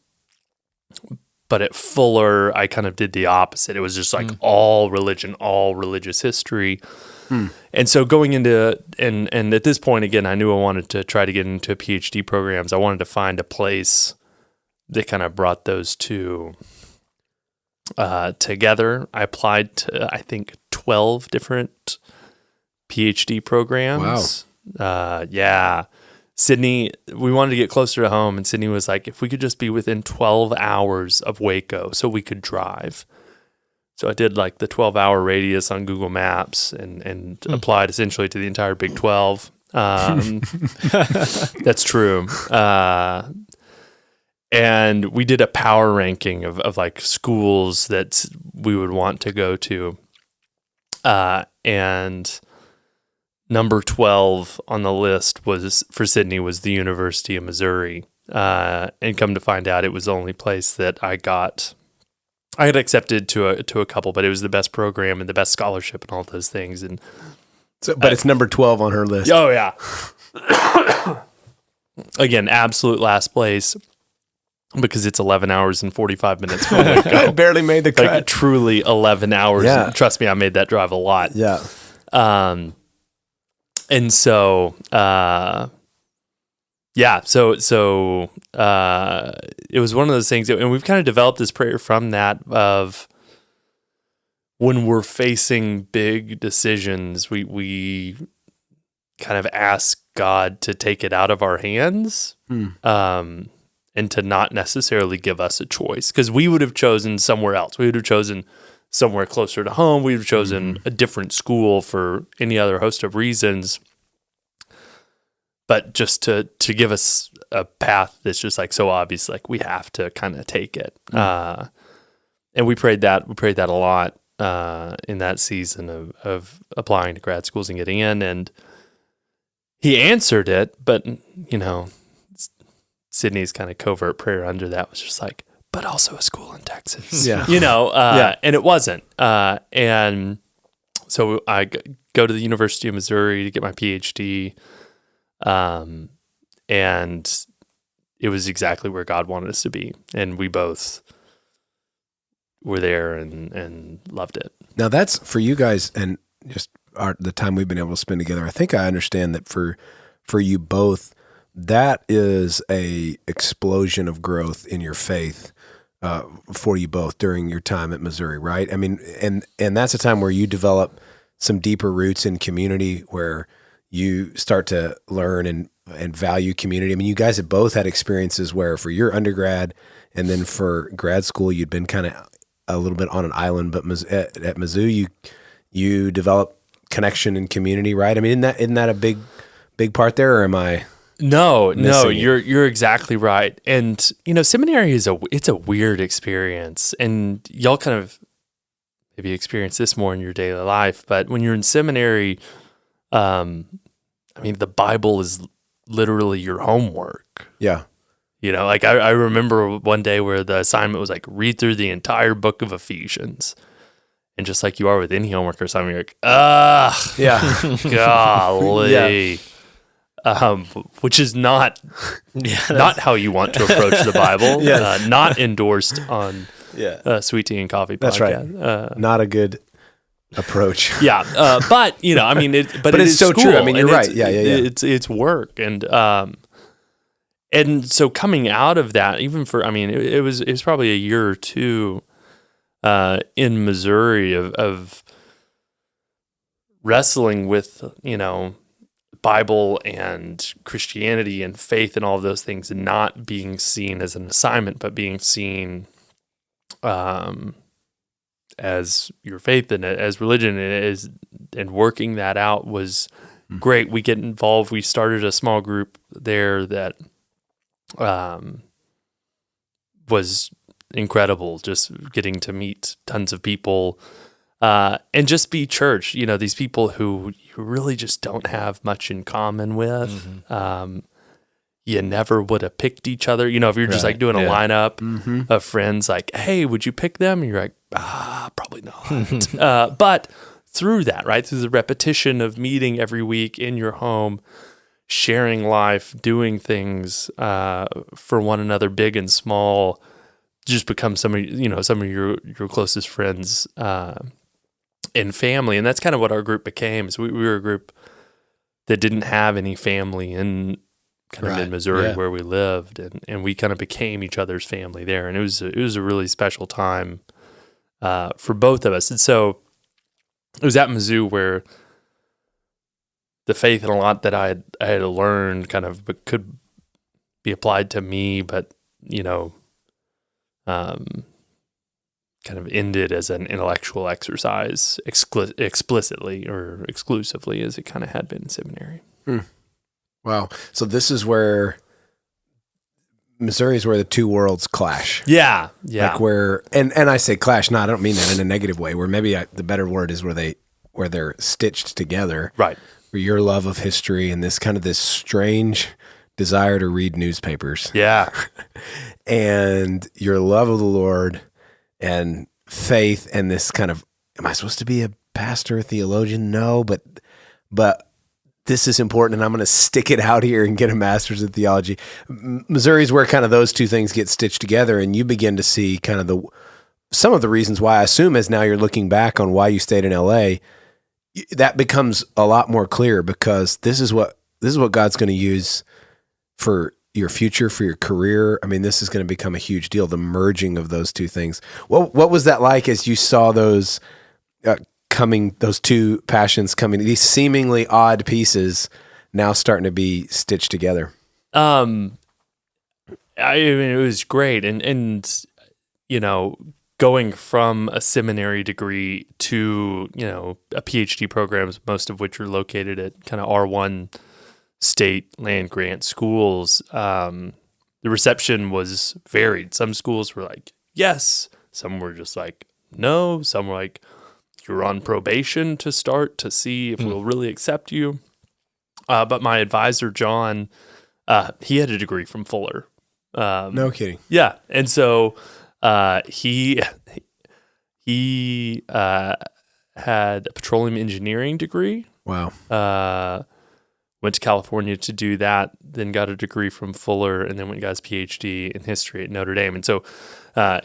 at Fuller, I kind of did the opposite. It was just like all religion, all religious history. And so going into, and at this point, again, I knew I wanted to try to get into PhD programs. I wanted to find a place that kind of brought those two together. I applied to, I think, 12 different PhD programs. Wow. Yeah. Sydney, we wanted to get closer to home, and Sydney was like, if we could just be within 12 hours of Waco so we could drive. So I did like the 12-hour radius on Google Maps and applied essentially to the entire Big 12. That's true. And we did a power ranking of like schools that we would want to go to. And number 12 on the list was for Sydney was the University of Missouri. And come to find out, it was the only place that I got accepted to a couple, but it was the best program and the best scholarship and all those things. And So, but it's number 12 on her list. oh yeah, again, absolute last place because it's 11 hours and 45 minutes from Waco. Barely made the cut. Like truly 11 hours. Yeah. Trust me, I made that drive a lot. Yeah. And so, so it was one of those things, and we've kind of developed this prayer from that of when we're facing big decisions, we kind of ask God to take it out of our hands, and to not necessarily give us a choice, because we would have chosen somewhere else. We would have chosen somewhere closer to home. We would have chosen a different school for any other host of reasons. But just to give us a path that's just like so obvious, like we have to kind of take it. And we prayed that a lot in that season of applying to grad schools and getting in. And he answered it, but Sydney's kind of covert prayer under that was just like, but also a school in Texas. Yeah. And it wasn't. And so I go to the University of Missouri to get my PhD. And it was exactly where God wanted us to be. And we both were there and loved it. Now that's for you guys and just the time we've been able to spend together. I think I understand that for you both, that is a explosion of growth in your faith for you both during your time at Missouri, right? I mean, and that's a time where you develop some deeper roots in community, where you start to learn and value community. I mean, you guys have both had experiences where for your undergrad and then for grad school, you'd been kind of a little bit on an island, but at Mizzou, you develop connection and community, right? I mean, isn't that a big part there, or am I? No, you're exactly right. And seminary it's a weird experience, and y'all kind of maybe experience this more in your daily life. But when you're in seminary, the Bible is literally your homework. Yeah. Like I remember one day where the assignment was like, read through the entire book of Ephesians. And just like you are with any homework or something, you're like, yeah, golly. Yeah. Which is not how you want to approach the Bible. Yes. Not endorsed on Sweet Tea and Coffee podcast. That's right. Not a good approach. Yeah, but but it's so school, true. I mean, you're right. Yeah. It's work, and so coming out of that, even for it was probably a year or two in Missouri of wrestling with Bible and Christianity and faith and all of those things, not being seen as an assignment, but being seen as your faith and as religion, and working that out was great. We get involved. We started a small group there that was incredible, just getting to meet tons of people and just be church. These people who you really just don't have much in common with. Mm-hmm. You never would have picked each other. If you're just like doing a lineup of friends, like, hey, would you pick them? And you're like, probably not. But through that, right, through the repetition of meeting every week in your home, sharing life, doing things for one another, big and small, just become some of your closest friends and family. And that's kind of what our group became. So we were a group that didn't have any family in Missouri where we lived, and we kind of became each other's family there. And it was a really special time for both of us. And so it was at Mizzou where the faith and a lot that I had learned kind of could be applied to me, but kind of ended as an intellectual exercise explicitly or exclusively as it kind of had been in seminary. Wow. So this is where Missouri is where the two worlds clash. Yeah. Like where, and I say clash, I don't mean that in a negative way, where maybe the better word is where they're stitched together. Right. Where your love of history and this strange desire to read newspapers. Yeah. And your love of the Lord and faith and this kind of, am I supposed to be a pastor, a theologian? No, but this is important and I'm going to stick it out here and get a master's in theology. Missouri is where kind of those two things get stitched together, and you begin to see kind of some of the reasons why, I assume, as now you're looking back on why you stayed in LA, that becomes a lot more clear, because this is what God's going to use for your future, for your career. I mean, this is going to become a huge deal, the merging of those two things. What was that like as you saw those those two passions coming, these seemingly odd pieces now starting to be stitched together? It was great. And going from a seminary degree to, a PhD programs, most of which are located at kind of R1 state land grant schools, the reception was varied. Some schools were like, yes. Some were just like, no. Some were like, you're on probation to start to see if we'll really accept you. But my advisor, John, he had a degree from Fuller. No kidding. Yeah. And so he had a petroleum engineering degree. Wow. Went to California to do that, then got a degree from Fuller, and then went and got his PhD in history at Notre Dame. And so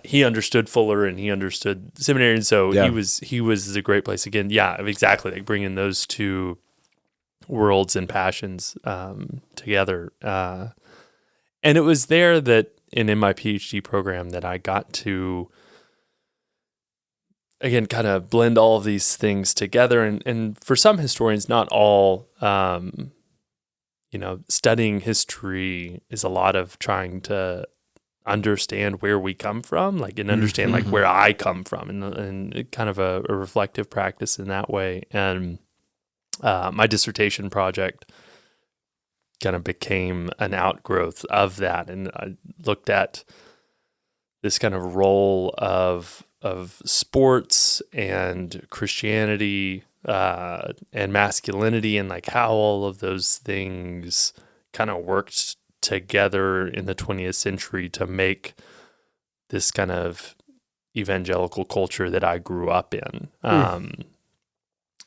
he understood Fuller and he understood seminary, and so he was a great place again. Yeah, exactly. Like bringing those two worlds and passions together. And it was there that, and in my PhD program, that I got to, again, kind of blend all of these things together. And for some historians, not all, studying history is a lot of trying to understand where we come from, and understand where I come from, and kind of a reflective practice in that way. And my dissertation project kind of became an outgrowth of that, and I looked at this kind of role of sports and Christianity and masculinity, and how all of those things kind of worked together in the 20th century to make this kind of evangelical culture that I grew up in. And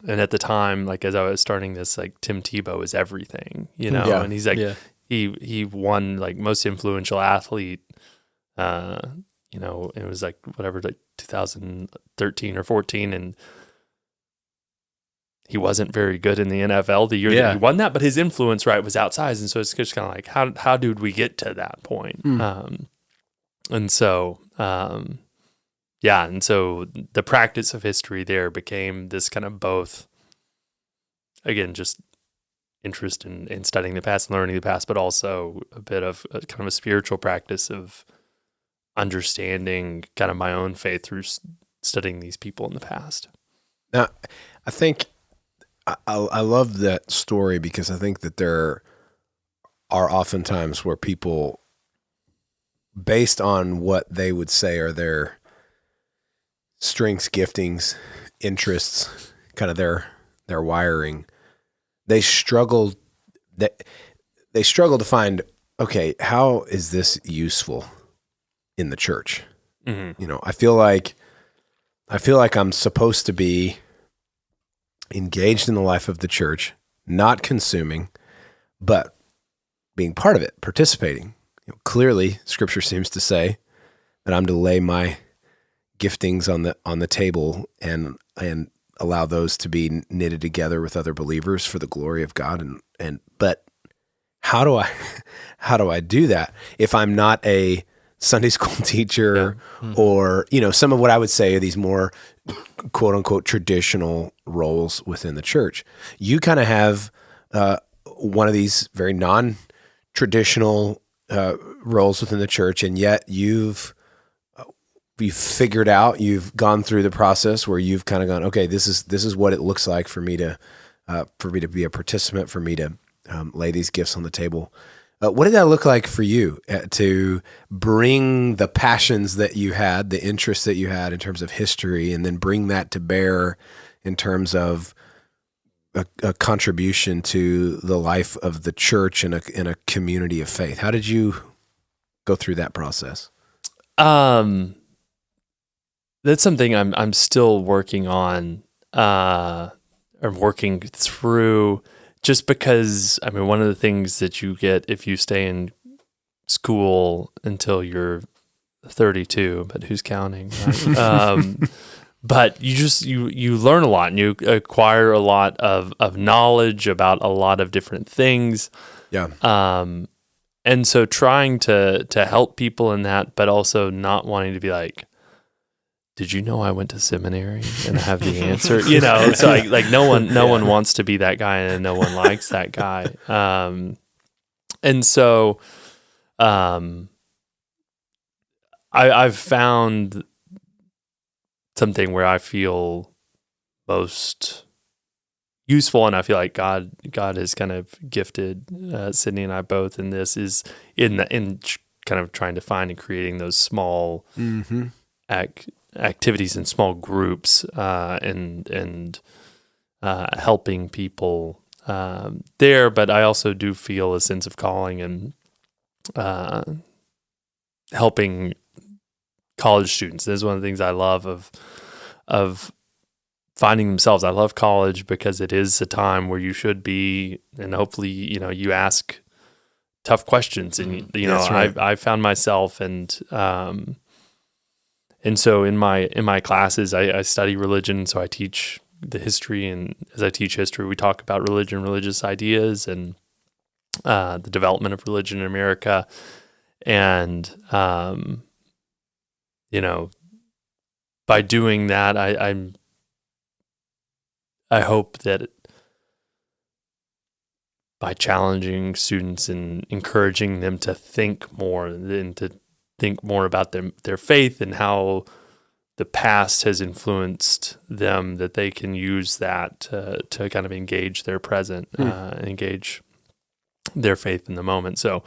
at the time, as I was starting this, Tim Tebow is everything, and he's he won most influential athlete, it was 2013 or 14, and he wasn't very good in the NFL the year that he won that, but his influence, was outsized. And so it's just kind of how did we get to that point? And so the practice of history there became this kind of both, again, just interest in studying the past and learning the past, but also a bit of kind of a spiritual practice of understanding kind of my own faith through studying these people in the past. Now, I think I love that story because I think that there are often times where people, based on what they would say are their strengths, giftings, interests, kind of their wiring, they struggle to find, okay, how is this useful in the church? Mm-hmm. I feel like I'm supposed to be engaged in the life of the church, not consuming, but being part of it, participating. Clearly, Scripture seems to say that I'm to lay my giftings on the table and allow those to be knitted together with other believers for the glory of God. But how do I do that if I'm not a Sunday school teacher or some of what I would say are these more quote unquote traditional roles within the church? You kind of have one of these very non-traditional roles within the church, and yet you've figured out, you've gone through the process where you've kind of gone, okay, this is what it looks like for me to be a participant, for me to lay these gifts on the table. What did that look like for you to bring the passions that you had, the interests that you had in terms of history, and then bring that to bear in terms of a contribution to the life of the church and a community of faith? How did you go through that process? That's something I'm still working on, or working through. Just because, one of the things that you get if you stay in school until you're 32, but who's counting? Right? But you learn a lot, and you acquire a lot of knowledge about a lot of different things. Yeah. And so trying to help people in that, but also not wanting to be like, did you know I went to seminary and I have the answer? So no one wants to be that guy, and no one likes that guy. And so I've found something where I feel most useful, and I feel like God has kind of gifted Sydney and I both in this, is in kind of trying to find and creating those small activities in small groups, and helping people there. But I also do feel a sense of calling and helping college students. This is one of the things I love of finding themselves. I love college because it is a time where you should be, and hopefully, you ask tough questions, and That's right. I found myself, and so in my classes, I study religion, so I teach the history, and as I teach history, we talk about religion, religious ideas, and the development of religion in America. And, by doing that, I hope that by challenging students and encouraging them to think more and to think more about their faith and how the past has influenced them, that they can use that to kind of engage their present, engage their faith in the moment. So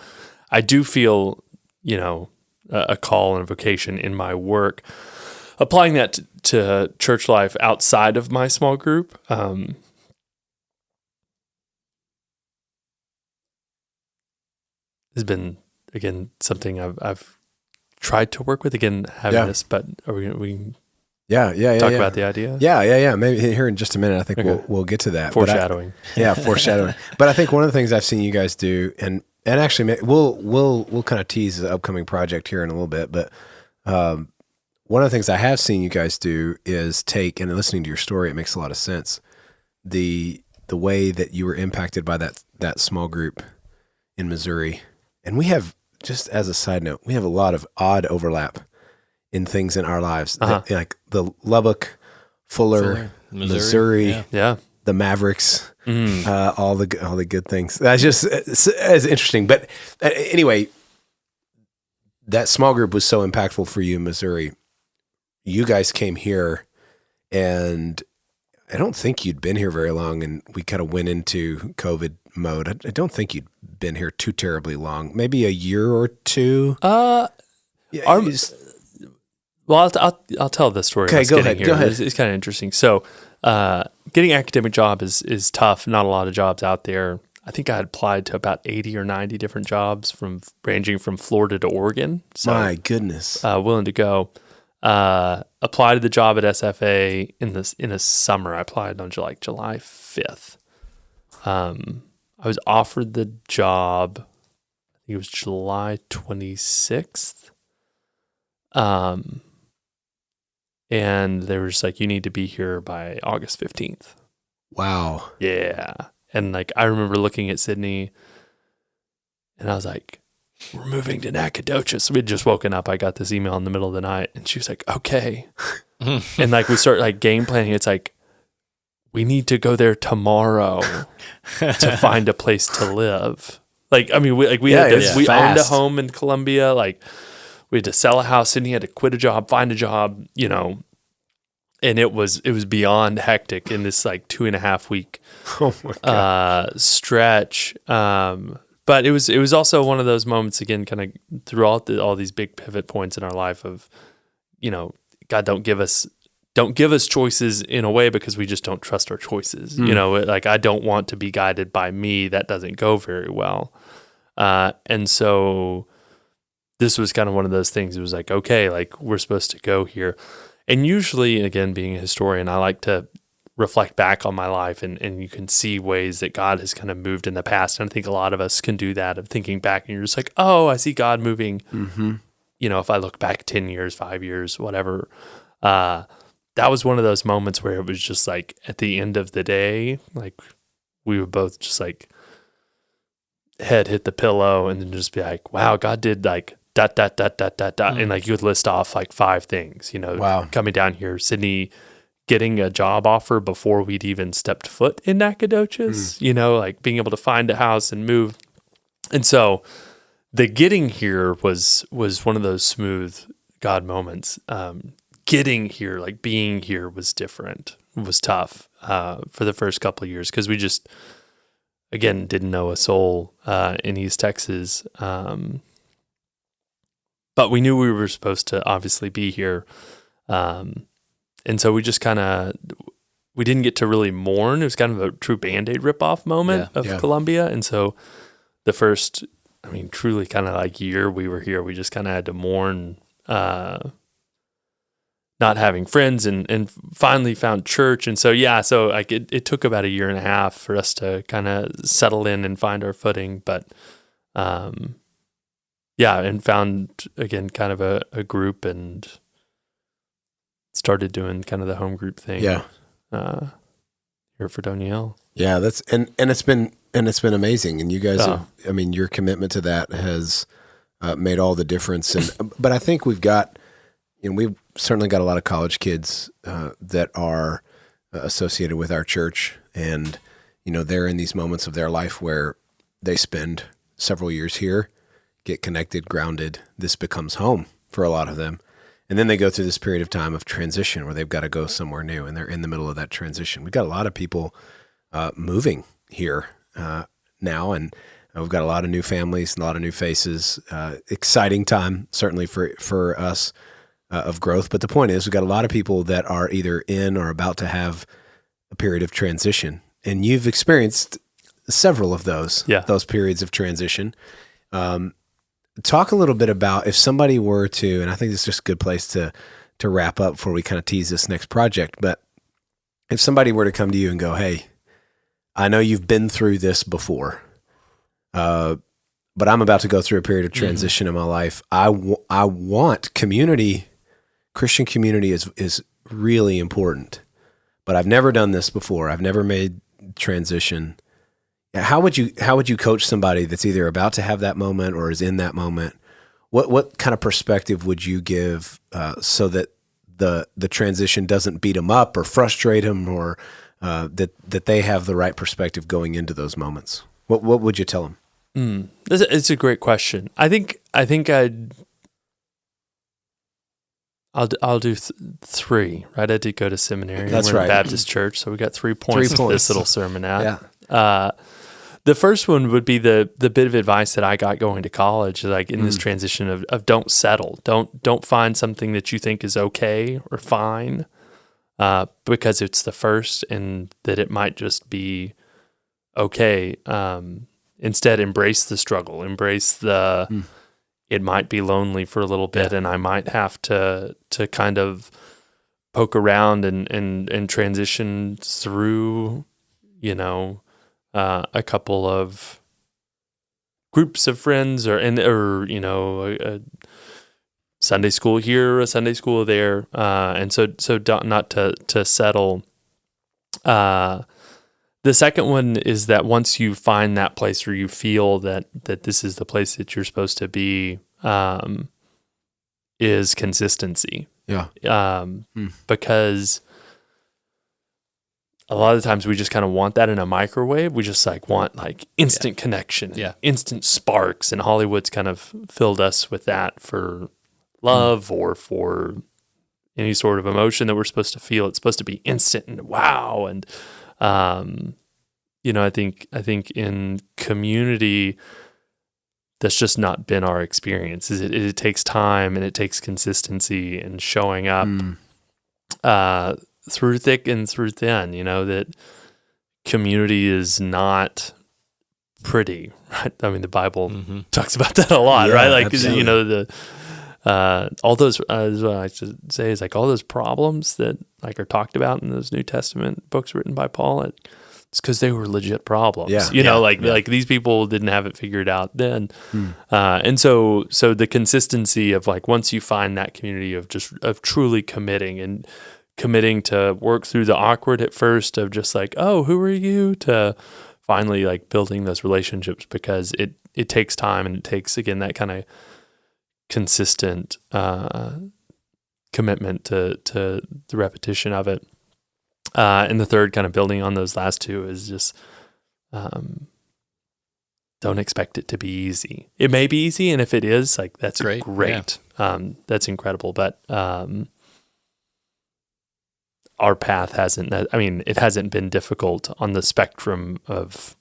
I do feel, a call and a vocation in my work. Applying that to church life outside of my small group, has been, again, something I've tried to work with. Again, having this, but are we talk about the idea? Yeah. Maybe here in just a minute. I think we'll get to that. Foreshadowing. Foreshadowing. But I think one of the things I've seen you guys do, and actually we'll kind of tease the upcoming project here in a little bit, but one of the things I have seen you guys do is take, and listening to your story, it makes a lot of sense, the way that you were impacted by that small group in Missouri. And we have, just as a side note, we have a lot of odd overlap in things in our lives, like the Lubbock, Fuller, Missouri, the Mavericks, all the good things. That's just as interesting. But anyway, that small group was so impactful for you in Missouri. You guys came here, and I don't think you'd been here very long, and we kind of went into COVID mode. I don't think you'd been here too terribly long, maybe a year or two. Well, I'll tell the story. Okay, go ahead. It's kind of interesting. So, getting an academic job is tough. Not a lot of jobs out there. I think I had applied to about 80 or 90 different jobs, ranging from Florida to Oregon. So, my goodness, willing to go. Applied to the job at SFA in the summer. I applied on July 5th. I was offered the job, I think it was July 26th. And they were just like, you need to be here by August 15th. Wow. Yeah. And I remember looking at Sydney, and I was like, we're moving to Nacogdoches. We'd just woken up. I got this email in the middle of the night, and she was like, okay. And we start game planning. It's like, we need to go there tomorrow to find a place to live. We owned a home in Columbia. We had to sell a house. Sydney had to quit a job, find a job, and it was beyond hectic in this 2.5 week stretch. But it was also one of those moments, again, kind of throughout all these big pivot points in our life of, God, don't give us choices in a way because we just don't trust our choices. I don't want to be guided by me. That doesn't go very well. And so this was kind of one of those things. It was okay, we're supposed to go here. And usually, again, being a historian, I like to reflect back on my life, and you can see ways that God has kind of moved in the past. And I think a lot of us can do that, of thinking back, and you're just like, oh, I see God moving. Mm-hmm. If I look back 10 years, 5 years, whatever, that was one of those moments where it was just at the end of the day, we would both just head hit the pillow and then just be like, wow, God did dot, dot, dot, dot, dot. And you would list off 5 things, wow. Coming down here, Sydney getting a job offer before we'd even stepped foot in Nacogdoches, being able to find a house and move. And so the getting here was one of those smooth God moments. Getting here, being here was different. It was tough for the first couple of years because we just, again, didn't know a soul in East Texas. But we knew we were supposed to obviously be here. And so we just we didn't get to really mourn. It was kind of a true Band-Aid ripoff moment of Columbia. And so the first, truly kind of year we were here, we just kind of had to mourn not having friends and finally found church. And so, it took about 1.5 years for us to kind of settle in and find our footing. But, and found, again, kind of a group and started doing kind of the home group thing. Yeah. here at Fredonia Hill. Yeah, that's and it's been amazing. And you guys have, I mean, your commitment to that has made all the difference. And but I think we've certainly got a lot of college kids that are associated with our church, and they're in these moments of their life where they spend several years here, get connected, grounded. This becomes home for a lot of them. And then they go through this period of time of transition where they've got to go somewhere new, and they're in the middle of that transition. We've got a lot of people moving here now, and we've got a lot of new families, a lot of new faces. Exciting time, certainly for us of growth. But the point is, we've got a lot of people that are either in or about to have a period of transition. And you've experienced several of those periods of transition. Talk a little bit about if somebody were to, and I think this is just a good place to wrap up before we kind of tease this next project, but if somebody were to come to you and go, hey, I know you've been through this before, but I'm about to go through a period of transition in my life. I want community. Christian community is really important, but I've never done this before. I've never made transition. How would you coach somebody that's either about to have that moment or is in that moment? What kind of perspective would you give so that the transition doesn't beat them up or frustrate them, or that they have the right perspective going into those moments? What would you tell them? It's a great question. I'll do three, right? I did go to seminary. That's We're right. in Baptist church, so we got 3 points of this little sermonette. Yeah. The first one would be the bit of advice that I got going to college, like in this transition of don't settle. Don't find something that you think is okay or fine because it's the first and that it might just be okay. Instead, embrace the struggle. Embrace the it might be lonely for a little bit, and I might have to kind of poke around and transition through, a couple of groups of friends or a Sunday school here, a Sunday school there, and so not to settle. The second one is that once you find that place where you feel that this is the place that you're supposed to be, is consistency. Yeah. Because a lot of the times we just kind of want that in a microwave. We just want instant connection, instant sparks. And Hollywood's kind of filled us with that for love or for any sort of emotion that we're supposed to feel. It's supposed to be instant and wow. And, I think in community, that's just not been our experience. It takes time and it takes consistency and showing up, through thick and through thin, that community is not pretty, right? I mean, the Bible talks about that a lot, right? Like, absolutely. All those, what I like to say is all those problems that are talked about in those New Testament books written by Paul, it's because they were legit problems. Like these people didn't have it figured out then. And so the consistency of once you find that community of truly committing to work through the awkward at first of just oh, who are you, to finally building those relationships, because it takes time and it takes, again, that kind of consistent commitment to the repetition of it. And the third, kind of building on those last two, is just don't expect it to be easy. It may be easy, and if it is, that's great. Yeah. That's incredible. But our path it hasn't been difficult on the spectrum of,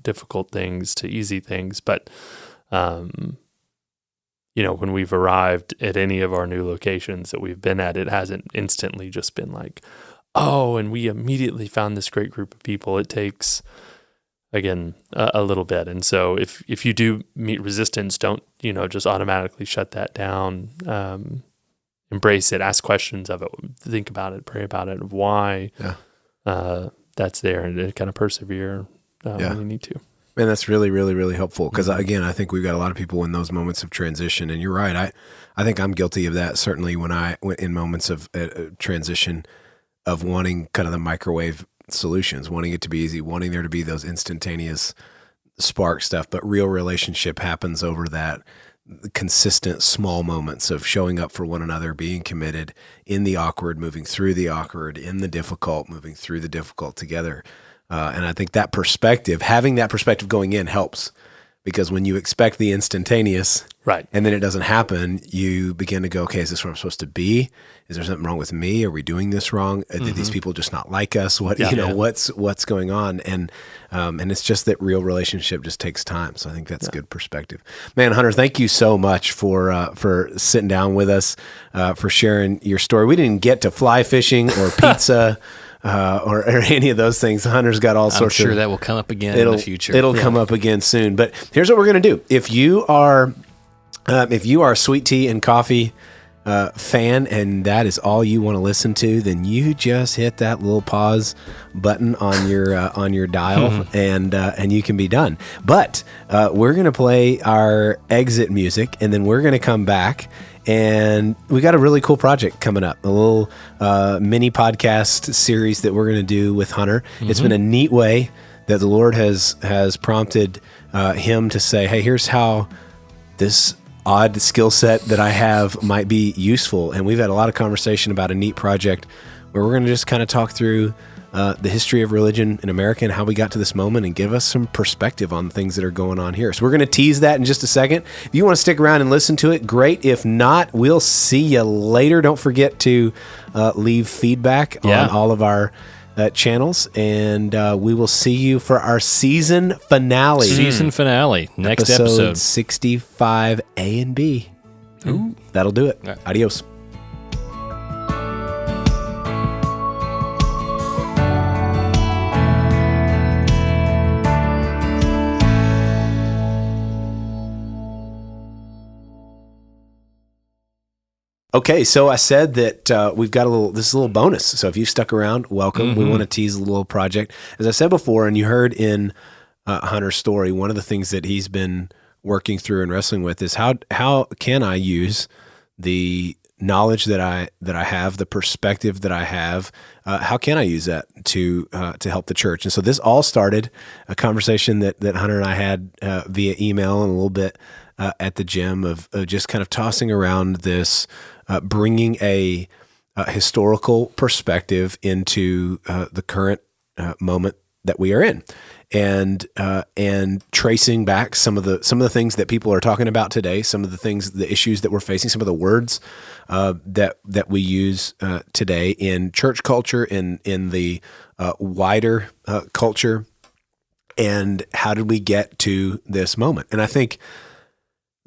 difficult things to easy things. But, when we've arrived at any of our new locations that we've been at, it hasn't instantly just been and we immediately found this great group of people. It takes, again, a little bit. And so if you do meet resistance, don't, just automatically shut that down. Embrace it, ask questions of it, think about it, pray about it, of why that's there, and kind of persevere when you need to. Man, that's really, really, really helpful, because again, I think we've got a lot of people in those moments of transition, and you're right. I think I'm guilty of that, certainly when in moments of transition, of wanting kind of the microwave solutions, wanting it to be easy, wanting there to be those instantaneous spark stuff, but real relationship happens over that consistent small moments of showing up for one another, being committed in the awkward, moving through the awkward, in the difficult, moving through the difficult together. And I think that perspective, having that perspective going in helps, because when you expect the instantaneous, right, and then it doesn't happen, you begin to go, okay, is this where I'm supposed to be? Is there something wrong with me? Are we doing this wrong? Did these people just not like us? What's going on? And it's just that real relationship just takes time. So I think that's a good perspective. Man, Hunter, thank you so much for sitting down with us, for sharing your story. We didn't get to fly fishing or pizza. Or any of those things. Hunter's got all sorts of... I'm sure that will come up again in the future. It'll come up again soon. But here's what we're going to do. If you are a sweet tea and coffee fan, and that is all you want to listen to, then you just hit that little pause button on your dial, and you can be done. But we're going to play our exit music, and then we're going to come back. And we got a really cool project coming up, a little mini podcast series that we're going to do with Hunter. It's been a neat way that the Lord has prompted him to say, hey, here's how this odd skill set that I have might be useful. And we've had a lot of conversation about a neat project where we're going to just kind of talk through the history of religion in America and how we got to this moment, and give us some perspective on things that are going on here. So we're going to tease that in just a second. If you want to stick around and listen to it, great. If not, we'll see you later. Don't forget to leave feedback on all of our channels, and we will see you for our season finale. Next episode 65 A and B. Ooh. That'll do it. Right. Adios. Okay, so I said that we've got this is a little bonus. So if you stuck around, welcome. We want to tease a little project. As I said before, and you heard in Hunter's story, one of the things that he's been working through and wrestling with is how can I use the knowledge that I have, the perspective that I have, how can I use that to help the church? And so this all started a conversation that Hunter and I had via email and a little bit at the gym of just kind of tossing around this, bringing a historical perspective into the current moment that we are in, and tracing back some of the things that people are talking about today, some of the issues that we're facing, some of the words that we use today in church culture, in the wider culture, and how did we get to this moment? And I think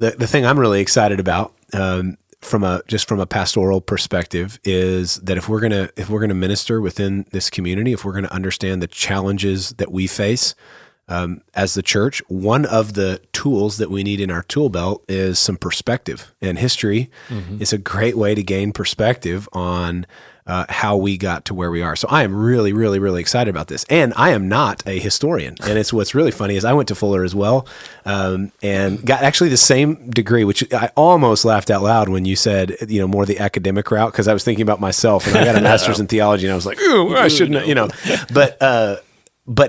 the thing I'm really excited about, from a pastoral perspective, is that if we're gonna minister within this community, if we're gonna understand the challenges that we face as the church, one of the tools that we need in our tool belt is some perspective. And history is a great way to gain perspective on how we got to where we are. So I am really, really, really excited about this. And I am not a historian. And what's really funny is I went to Fuller as well, and got actually the same degree, which I almost laughed out loud when you said, more the academic route, because I was thinking about myself, and I got a master's in theology, and I was like, ooh, I shouldn't, But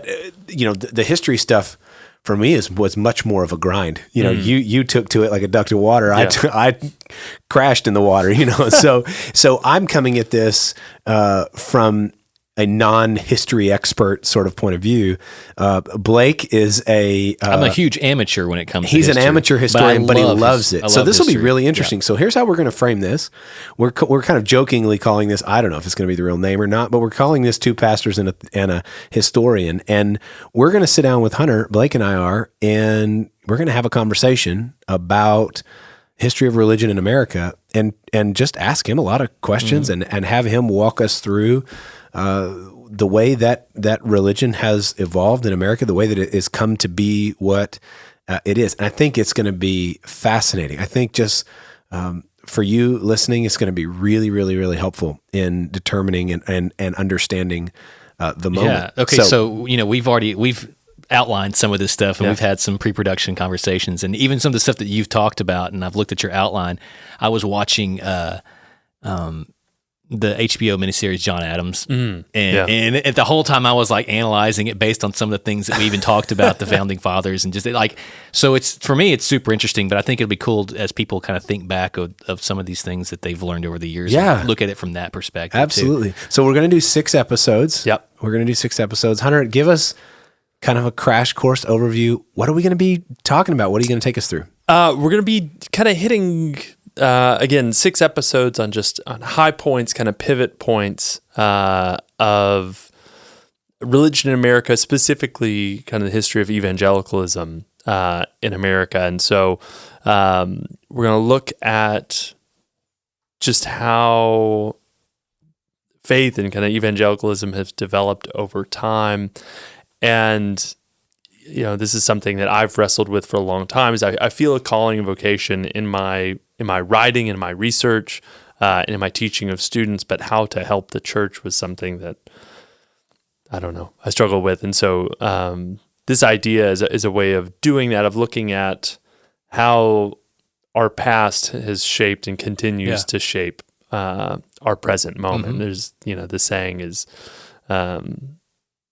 the history stuff for me was much more of a grind. You took to it like a duck to water. Yeah. I crashed in the water, So I'm coming at this from a non-history expert sort of point of view. Blake is I'm a huge amateur when it comes to history. He's an amateur historian, but he loves it. So this will be really interesting. Yeah. So here's how we're going to frame this. We're kind of jokingly calling this, I don't know if it's going to be the real name or not, but we're calling this two pastors and a historian. And we're going to sit down with Hunter, Blake and I are, and we're going to have a conversation about history of religion in America, and just ask him a lot of questions, and have him walk us through the way that religion has evolved in America, the way that it has come to be what it is. And I think it's going to be fascinating. I think just for you listening, it's going to be really, really, really helpful in determining and understanding the moment. Yeah. Okay. So we've outlined some of this stuff, and we've had some pre-production conversations, and even some of the stuff that you've talked about, and I've looked at your outline. I was watching the HBO miniseries John Adams, and yeah. the whole time I was like analyzing it based on some of the things that we even talked about the founding fathers, and just like, so it's, for me, it's super interesting. But I think it'll be cool as people kind of think back of some of these things that they've learned over the years. Yeah, and look at it from that perspective. Absolutely. Too. So we're going to do 6 episodes. Yep, we're going to do 6 episodes. Hunter, give us kind of a crash course overview. What are we going to be talking about? What are you going to take us through? We're going to be kind of hitting. Again, 6 episodes on high points, kind of pivot points of religion in America, specifically kind of the history of evangelicalism in America. And so we're going to look at just how faith and kind of evangelicalism has developed over time. And this is something that I've wrestled with for a long time. Is I feel a calling and vocation in my writing, in my research, and in my teaching of students. But how to help the church was something that I don't know, I struggle with. And so this idea is a way of doing that, of looking at how our past has shaped and continues to shape our present moment. There's the saying is.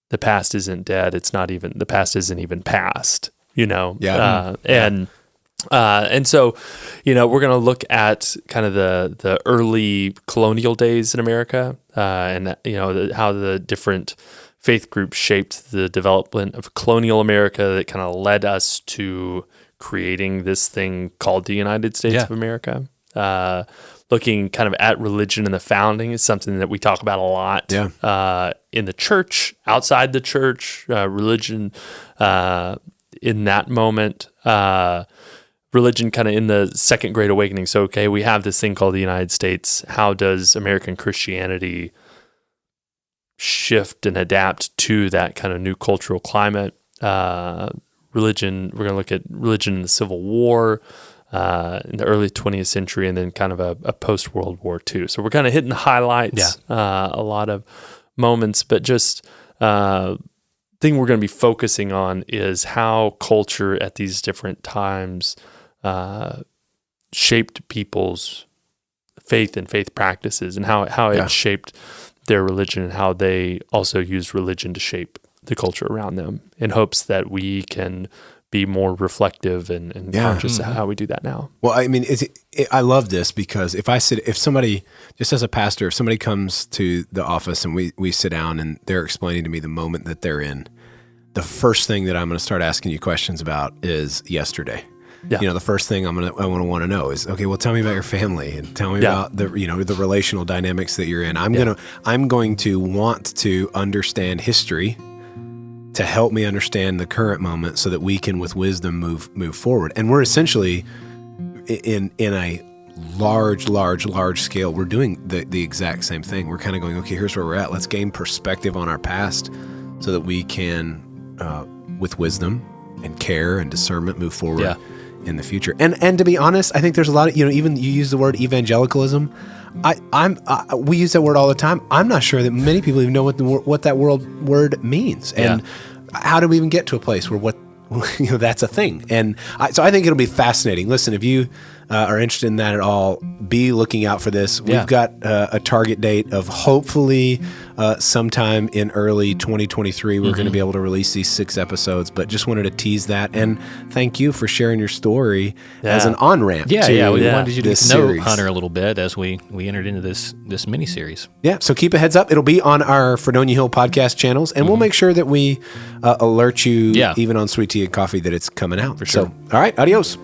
The past isn't dead. The past isn't even past, Yeah. And so, we're going to look at kind of the early colonial days in America, and how the different faith groups shaped the development of colonial America that kind of led us to creating this thing called the United States of America. Looking kind of at religion and the founding is something that we talk about a lot in the church, outside the church, religion in that moment, religion kind of in the Second Great Awakening. So, okay, we have this thing called the United States. How does American Christianity shift and adapt to that kind of new cultural climate? Religion, we're going to look at religion in the Civil War, in the early 20th century, and then kind of a post-World War II. So we're kind of hitting the highlights, a lot of moments, but just thing we're going to be focusing on is how culture at these different times shaped people's faith and faith practices, and how it shaped their religion, and how they also used religion to shape the culture around them, in hopes that we can be more reflective and conscious of how we do that now. Well, I mean, I love this because if somebody, just as a pastor, if somebody comes to the office and we sit down and they're explaining to me the moment that they're in, the first thing that I'm going to start asking you questions about is yesterday. Yeah. The first thing I want to know is, okay, well, tell me about your family and tell me about the relational dynamics that you're in. I'm going to want to understand history to help me understand the current moment so that we can, with wisdom, move forward. And we're essentially in a large scale, we're doing the exact same thing. We're kind of going, okay, here's where we're at. Let's gain perspective on our past so that we can, with wisdom and care and discernment, move forward in the future. And to be honest, I think there's a lot of, even you use the word evangelicalism. We use that word all the time. I'm not sure that many people even know what that word means, and how do we even get to a place where that's a thing? And so I think it'll be fascinating. Listen, if you are interested in that at all, be looking out for this. We've got a target date of hopefully sometime in early 2023. We're going to be able to release these 6 episodes, but just wanted to tease that. And thank you for sharing your story as an on-ramp. We wanted you to get to know series. Hunter a little bit as we entered into this mini-series. Yeah, so keep a heads up. It'll be on our Fredonia Hill podcast channels, and we'll make sure that we alert you even on Sweet Tea and Coffee that it's coming out. For sure. So, all right, adios.